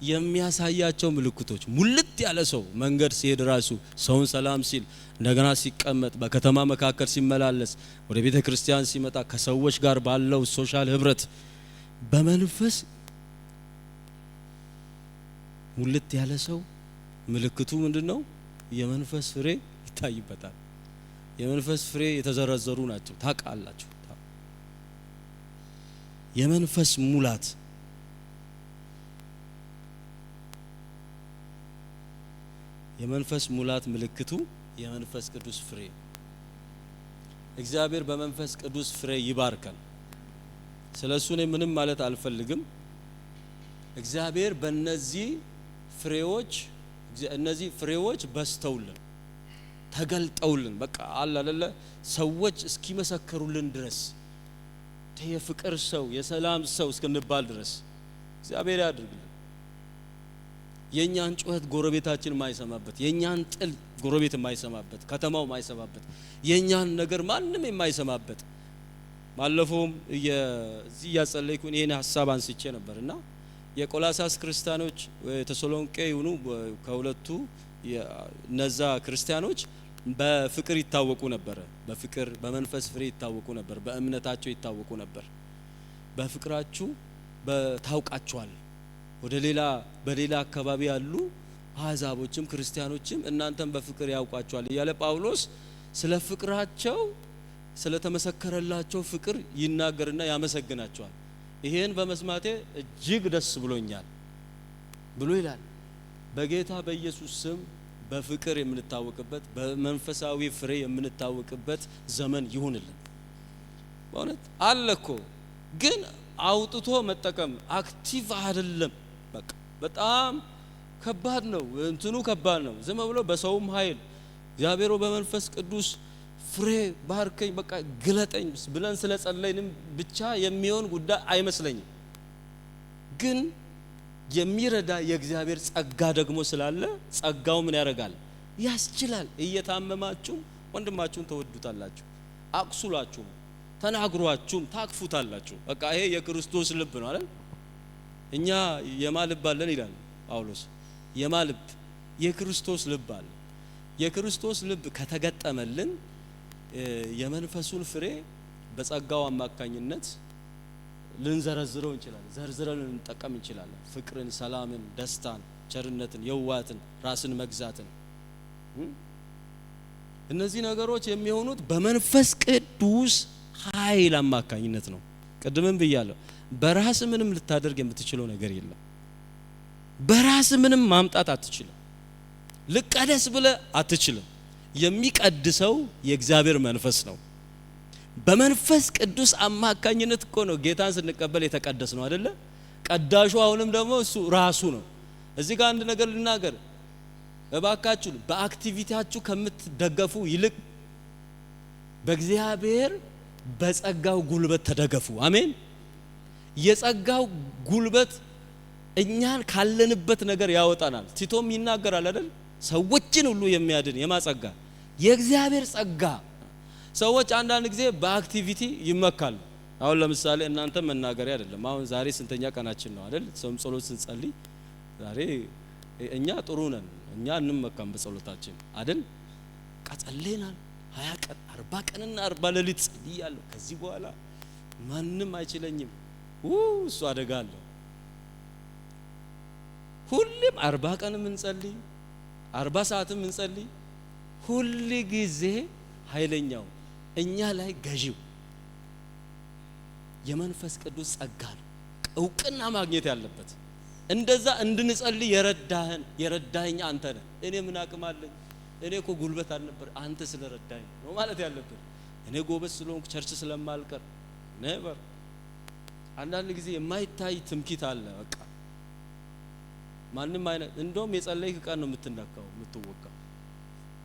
የሚያሳያቸው ምልክቶች፣ ሙልት ያለ ሰው መንገድ ሲሄድ ራሱ ሰውን ሰላም ሲል፣ እንደገና ሲቀመጥ፣ በከተማ መካከል ሲመላለስ፣ ወደ ቤተ ክርስቲያን ሲመጣ፣ ከሰዎች ጋር ባለው ሶሻል ህብረት በመንፈስ ሙልት ያለ ሰው ምልክቱ ምንድነው? የመንፈስ ፍሬ ይታይበታል። የመንፈስ ፍሬ የተዘረዘሩ ናቸው፣ ታውቃላችሁ። የመንፈስ ሙላት፣ የመንፈስ ሙላት ምልክቱ የመንፈስ ቅዱስ ፍሬ። እግዚአብሔር በመንፈስ ቅዱስ ፍሬ ይባርከን። ስለሱ እኔ ምንም ማለት አልፈልግም። እግዚአብሔር በእነዚህ ፍሬዎች በስተውልን ተገልጠውልን በቃ አለ አይደለ ሰዎች እስኪመሰከሩልን ድረስ የፍቅር ሰው የሰላም ሰው እስክንባል ድረስ እግዚአብሔር ያድርግልን። የኛን ጩኸት ጎረቤታችን የማይሰማበት፣ የኛን ጥል ጎረቤት የማይሰማበት፣ ከተማው የማይሰማበት፣ የኛን ነገር ማንም የማይሰማበት። ባለፈውም እዚህ ያጸለይኩ ይሄን ሐሳብ አንስቼ ነበርና የቆላሳስ ክርስቲያኖች ተሰሎንቄ ይሁኑ ከሁለቱ እነዛ ክርስቲያኖች በፍቅር ይታወቁ ነበር። በፍቅር በመንፈስ ፍሬ ይታወቁ ነበር። በእምነታቸው ይታወቁ ነበር። በፍቅራችሁ ታውቃችኋል። በሌላ አካባቢ ያሉ አሕዛቦችም ክርስቲያኖችም እናንተም በፍቅር ያውቃችኋል እያለ ጳውሎስ ስለ ፍቅራቸው ስለተመሰከረላቸው ፍቅር ይናገርና ያመሰግናቸዋል። ይሄን በመስማቴ እጅግ ደስ ብሎኛል ብሎ ይላል። በጌታ በኢየሱስ ስም በፍቅር የምንታወቅበት በመንፈሳዊ ፍሬ የምንታወቅበት ዘመን ይሁንልን። በእውነት አለኮ ግን አውጥቶ መጠቀም አክቲቭ አይደለም። በቃ በጣም ከባድ ነው። እንትኑ ከባድ ነው። ዝም ብሎ በሰውም ኃይል እግዚአብሔር በመንፈስ ቅዱስ ፍሬ ባርከኝ በቃ ግለጠኝ ብለን ስለጸለይንም ብቻ የሚሆን ጉዳይ አይመስለኝም። ግን የሚረዳ የእግዚአብሔር ጸጋ ደግሞ ስላለ ጸጋው ምን ያደርጋል? ያስችላል። እየታመማችሁ ወንድማችሁን ተወዱታላችሁ፣ አቅሱላችሁ፣ ተናግሯችሁም ታቅፉታላችሁ። በቃ ይሄ የክርስቶስ ልብ ነው አይደል? እኛ የማልብ አለን ይላል ጳውሎስ። የማልብ የክርስቶስ ልብ አለ። የክርስቶስ ልብ ከተገጠመልን የመንፈሱን ፍሬ በጸጋው አማካኝነት ልንዘረዝረው እንችላለን። ዘርዝረን ልንጠቀም እንችላለን። ፍቅርን፣ ሰላምን፣ ደስታን፣ ቸርነትን፣ የዋሃትን፣ ራስን መግዛትን። እነዚህ ነገሮች የሚሆኑት በመንፈስ ቅዱስ ኃይል አማካኝነት ነው። ቅድምም ብያለሁ፣ በራስ ምንም ልታደርግ የምትችለው ነገር የለም። በራስ ምንም ማምጣት አትችልም። ልቀደስ ብለ አትችልም። የሚቀድሰው የእግዚአብሔር መንፈስ ነው። በመንፈስ ቅዱስ አማካኝነት እኮ ነው ጌታን ስንቀበል የተቀደስ ነው አይደለ? ቀዳሹ አሁንም ደግሞ እሱ ራሱ ነው። እዚህ ጋር አንድ ነገር ልናገር እባካችሁ፣ በአክቲቪቲያችሁ ከምትደገፉ ይልቅ በእግዚአብሔር በጸጋው ጉልበት ተደገፉ። አሜን። የጸጋው ጉልበት እኛን ካለንበት ነገር ያወጣናል። ቲቶም ይናገራል አይደል? ሰዎችን ሁሉ የሚያድን የማጸጋ የእግዚአብሔር ጸጋ። ሰዎች አንዳንድ ጊዜ በአክቲቪቲ ይመካሉ። አሁን ለምሳሌ እናንተ መናገሪያ አይደለም። አሁን ዛሬ ስንተኛ ቀናችን ነው አይደል? ጾም ጸሎት ስንጸልይ ዛሬ እኛ ጥሩ ነን። እኛ እንመካም በጸሎታችን አይደል? ቀጸለናል 20 ቀን 40 ቀንና 40 ሌሊት ጸልያለሁ። ከዚህ በኋላ ማንም አይችለኝም። እሱ አደጋለሁ። ሁሌም 40 ቀን ምን ጸልይ 40 ሰዓትም እንጸልይ ሁሉ ጊዜ ኃይለኛው እኛ ላይ ገዢው የመንፈስ ቅዱስ ጸጋ ነው እውቅና ማግኘት ያለበት። እንደዛ እንድንጸልይ የረዳኸኝ አንተ ነህ። እኔ ምን አቅም አለኝ? እኔ እኮ ጉልበት አልነበር፣ አንተ ስለረዳኸኝ ነው ማለት ያለብን። እኔ ጎበዝ ስለሆንኩ ቸርች ስለማልቀር ነበር። አንዳንድ ጊዜ የማይታይ ትምክህት አለ። በቃ ማንንም አይነት እንደውም የጸለይክ ቀን ነው የምትነካው የምትወጋው።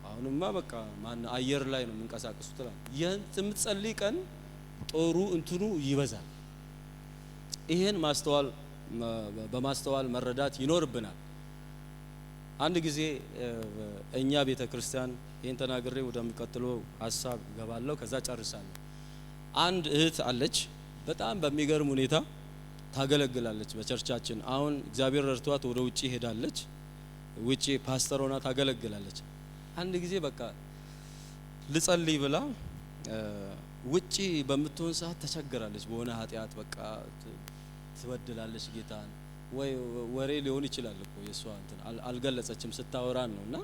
አሁንማ በቃ ማን አየር ላይ ነው የምንቀሳቀሱት ላይ የምትጸልይ ቀን ጦሩ እንትኑ ይበዛል። ይሄን በማስተዋል መረዳት ይኖርብናል። አንድ ጊዜ እኛ ቤተክርስቲያን ይሄን ተናግሬ ወደሚቀጥለው ሐሳብ ገባለሁ፣ ከዛ ጨርሳለሁ። አንድ እህት አለች በጣም በሚገርም ሁኔታ ታገለግላለች በቸርቻችን። አሁን እግዚአብሔር ረድቷት ወደ ውጪ ሄዳለች። ውጪ ፓስተር ሆና ታገለግላለች። አንድ ጊዜ በቃ ልጸልይ ብላ ውጪ በምትሆን ሰዓት ተቸገራለች። በሆነ ኃጢያት በቃ ትበድላለች ጌታን። ወይ ወሬ ሊሆን ይችላል እኮ የሷ እንትን አልገለጸችም ስታወራን ነውና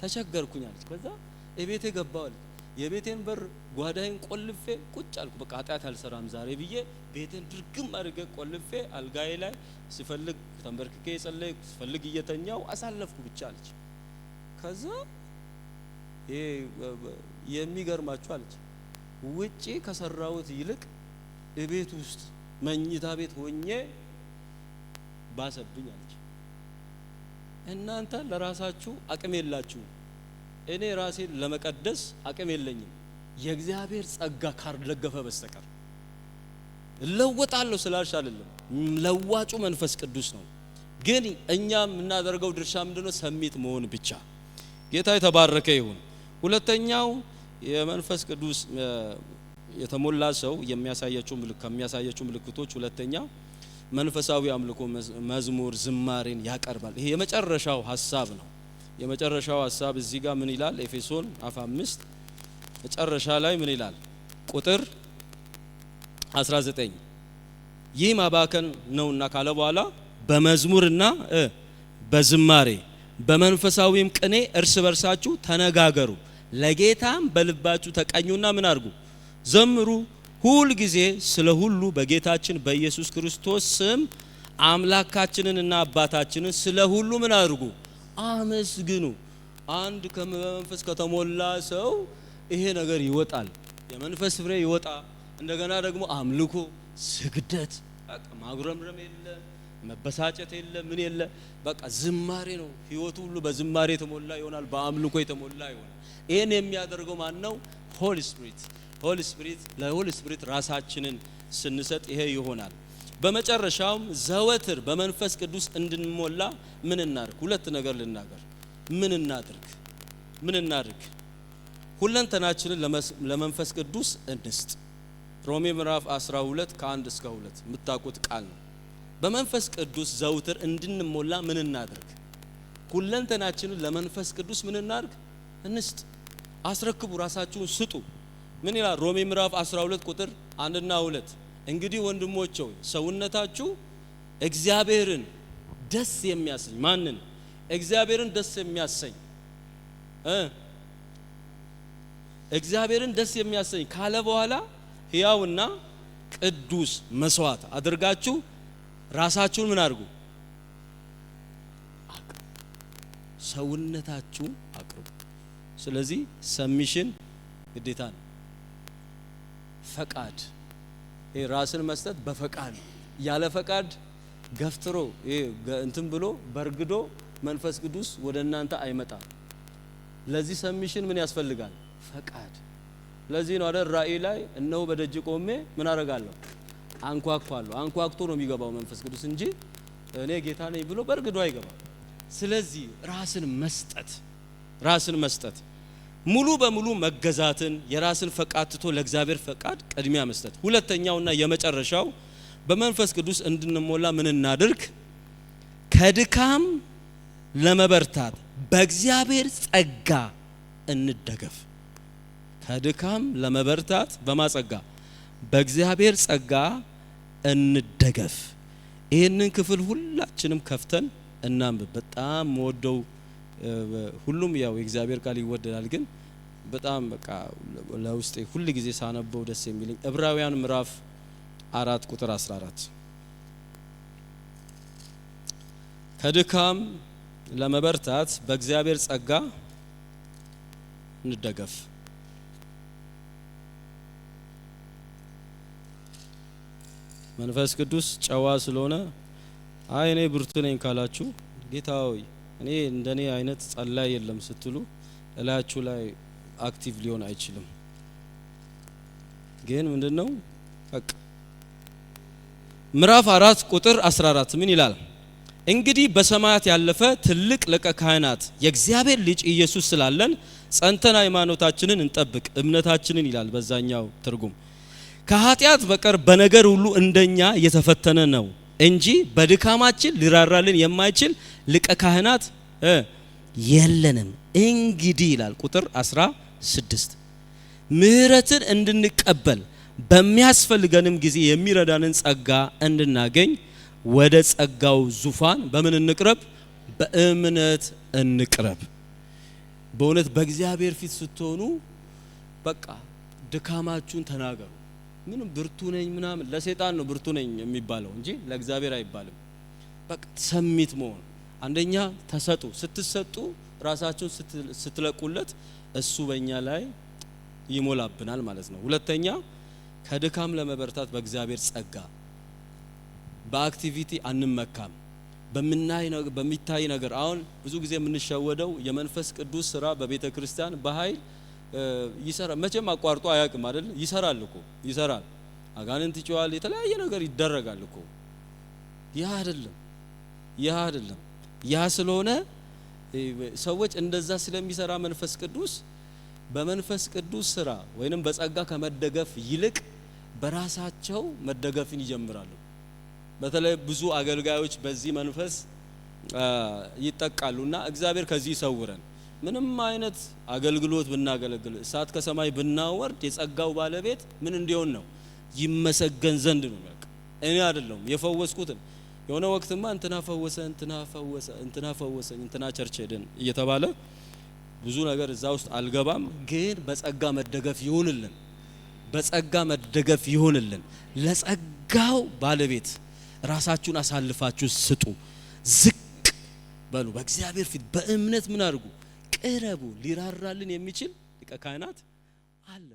ተቸገርኩኝ አለች። ከዛ እቤቴ ገባሁ። የቤቴን በር ጓዳዬን ቆልፌ ቁጭ አልኩ። በቃ ኃጢያት አልሰራም ዛሬ ብዬ ቤቴን ድርግም አድርጌ ቆልፌ አልጋዬ ላይ ሲፈልግ ተንበርክኬ ጸለይኩ፣ ሲፈልግ እየተኛው አሳለፍኩ ብቻ አለች። ከዛ የሚገርማችሁ አለች ውጪ ከሰራውት ይልቅ እቤት ውስጥ መኝታ ቤት ሆኜ ባሰብኝ አለች። እናንተ ለራሳችሁ አቅም የላችሁ፣ እኔ ራሴን ለመቀደስ አቅም የለኝም የእግዚአብሔር ጸጋ ካልደገፈ በስተቀር። እለወጣለሁ ስላልሽ አይደለም፣ ለዋጩ መንፈስ ቅዱስ ነው። ግን እኛም የምናደርገው ድርሻ ምንድነው? ሰሚት መሆን ብቻ። ጌታ የተባረከ ይሁን። ሁለተኛው የመንፈስ ቅዱስ የተሞላ ሰው ከሚያሳያቸው ምልክቶች ሁለተኛ መንፈሳዊ አምልኮ፣ መዝሙር፣ ዝማሬን ያቀርባል። ይሄ የመጨረሻው ሐሳብ ነው። የመጨረሻው ሐሳብ እዚህ ጋር ምን ይላል? ኤፌሶን 5 መጨረሻ ላይ ምን ይላል? ቁጥር 19 ይህ ማባከን ነውና ካለ በኋላ በመዝሙርና በዝማሬ በመንፈሳዊም ቅኔ እርስ በርሳችሁ ተነጋገሩ፣ ለጌታም በልባችሁ ተቀኙና ምን አድርጉ? ዘምሩ። ሁል ጊዜ ስለ ሁሉ በጌታችን በኢየሱስ ክርስቶስ ስም አምላካችንንና አባታችንን ስለ ሁሉ ምን አድርጉ? አመስግኑ። አንድ ከመንፈስ ከተሞላ ሰው ይሄ ነገር ይወጣል። የመንፈስ ፍሬ ይወጣ። እንደገና ደግሞ አምልኮ፣ ስግደት፣ በቃ ማጉረምረም የለ፣ መበሳጨት የለ፣ ምን የለ፣ በቃ ዝማሬ ነው። ህይወቱ ሁሉ በዝማሬ የተሞላ ይሆናል፣ በአምልኮ የተሞላ ይሆናል። ይሄን የሚያደርገው ማን ነው? ሆሊ ስፒሪት። ለሆሊ ስፒሪት ራሳችንን ስንሰጥ ይሄ ይሆናል። በመጨረሻውም ዘወትር በመንፈስ ቅዱስ እንድንሞላ ምን እናድርግ? ሁለት ነገር ልናገር። ምን እናድርግ? ሁለንተናችንን ለመንፈስ ቅዱስ እንስጥ። ሮሜ ምዕራፍ 12 ከ1 እስከ 2 የምታውቁት ቃል ነው። በመንፈስ ቅዱስ ዘውትር እንድንሞላ ምን እናድርግ? ሁለንተናችንን ለመንፈስ ቅዱስ ምን እናድርግ? እንስጥ። አስረክቡ፣ ራሳችሁን ስጡ። ምን ይላል? ሮሜ ምዕራፍ 12 ቁጥር 1 እና 2 እንግዲህ ወንድሞች ሆይ ሰውነታችሁ እግዚአብሔርን ደስ የሚያሰኝ ማንን? እግዚአብሔርን ደስ የሚያሰኝ እግዚአብሔርን ደስ የሚያሰኝ ካለ በኋላ ሕያውና ቅዱስ መስዋዕት አድርጋችሁ ራሳችሁን ምን አድርጉ? ሰውነታችሁ አቅርቡ። ስለዚህ ሰሚሽን ግዴታ ነው። ፈቃድ ራስን መስጠት በፈቃድ ያለ ፈቃድ ገፍትሮ እንትን ብሎ በርግዶ መንፈስ ቅዱስ ወደ እናንተ አይመጣም። ለዚህ ሰሚሽን ምን ያስፈልጋል? ፈቃድ። ለዚህ ነው አይደል ራእይ ላይ እነሆ በደጅ ቆሜ ምን አደርጋለሁ? አንኳኳለሁ። አንኳክቶ ነው የሚገባው መንፈስ ቅዱስ እንጂ እኔ ጌታ ነኝ ብሎ በርግዶ አይገባም። ስለዚህ ራስን መስጠት ሙሉ በሙሉ መገዛትን፣ የራስን ፈቃድ ትቶ ለእግዚአብሔር ፈቃድ ቅድሚያ መስጠት። ሁለተኛውና የመጨረሻው በመንፈስ ቅዱስ እንድንሞላ ምን እናድርግ? ከድካም ለመበርታት በእግዚአብሔር ጸጋ እንደገፍ። ከድካም ለመበርታት በማጸጋ በእግዚአብሔር ጸጋ እንደገፍ። ይህንን ክፍል ሁላችንም ከፍተን እናንብብ። በጣም ወደው ሁሉም ያው የእግዚአብሔር ቃል ይወደዳል ግን በጣም በቃ ለውስጤ ሁሉ ጊዜ ሳነበው ደስ የሚለኝ ዕብራውያን ምዕራፍ 4 ቁጥር 14 ከድካም ለመበርታት በእግዚአብሔር ጸጋ እንደገፍ። መንፈስ ቅዱስ ጨዋ ስለሆነ አይ እኔ ብርቱ ነኝ ካላችሁ ጌታ ሆይ እኔ እንደኔ አይነት ጸላይ የለም ስትሉ እላችሁ ላይ አክቲቭ ሊሆን አይችልም። ግን ምንድነው በቃ ምዕራፍ 4 ቁጥር 14 ምን ይላል? እንግዲህ በሰማያት ያለፈ ትልቅ ሊቀ ካህናት የእግዚአብሔር ልጅ ኢየሱስ ስላለን ጸንተን ሃይማኖታችንን እንጠብቅ እምነታችንን ይላል በዛኛው ትርጉም። ከኃጢአት በቀር በነገር ሁሉ እንደኛ የተፈተነ ነው እንጂ በድካማችን ሊራራልን የማይችል ሊቀ ካህናት የለንም። እንግዲህ ይላል ቁጥር 16 ምህረትን እንድንቀበል በሚያስፈልገንም ጊዜ የሚረዳንን ጸጋ እንድናገኝ ወደ ጸጋው ዙፋን በምን እንቅረብ? በእምነት እንቅረብ። በእውነት በእግዚአብሔር ፊት ስትሆኑ በቃ ድካማችሁን ተናገሩ። ምንም ብርቱ ነኝ ምናምን ለሰይጣን ነው ብርቱ ነኝ የሚባለው እንጂ ለእግዚአብሔር አይባልም። በቃ ሰሚት መሆን አንደኛ ተሰጡ። ስትሰጡ ራሳችሁን ስትለቁለት እሱ በእኛ ላይ ይሞላብናል ማለት ነው። ሁለተኛ ከድካም ለመበርታት በእግዚአብሔር ጸጋ በአክቲቪቲ አንመካም። በሚታይ ነገር አሁን ብዙ ጊዜ የምንሸወደው የመንፈስ ቅዱስ ስራ በቤተ ክርስቲያን በኃይል ይሰራ መቼም አቋርጦ አያውቅም አይደል? ይሰራል እኮ ይሰራል። አጋንንት ይጮሃል፣ የተለያየ ነገር ይደረጋል እኮ። ያ አይደለም። ያ ስለሆነ ሰዎች እንደዛ ስለሚሰራ መንፈስ ቅዱስ በመንፈስ ቅዱስ ስራ ወይንም በጸጋ ከመደገፍ ይልቅ በራሳቸው መደገፍን ይጀምራሉ። በተለይ ብዙ አገልጋዮች በዚህ መንፈስ ይጠቃሉና እግዚአብሔር ከዚህ ይሰውረን። ምንም አይነት አገልግሎት ብናገለግል እሳት ከሰማይ ብናወርድ የጸጋው ባለቤት ምን እንዲሆን ነው? ይመሰገን ዘንድ ነው። በቃ እኔ አይደለም የፈወስኩትን የሆነ ወቅትማ እንትና ፈወሰኝ እንትና ቸርች ሄደን እየተባለ ብዙ ነገር እዛ ውስጥ አልገባም። ግን በጸጋ መደገፍ ይሁንልን። ለጸጋው ባለቤት ራሳችሁን አሳልፋችሁ ስጡ። ዝቅ በሉ በእግዚአብሔር ፊት በእምነት ምን አድርጉ? ቅረቡ። ሊራራልን የሚችል ሊቀ ካህናት አለ።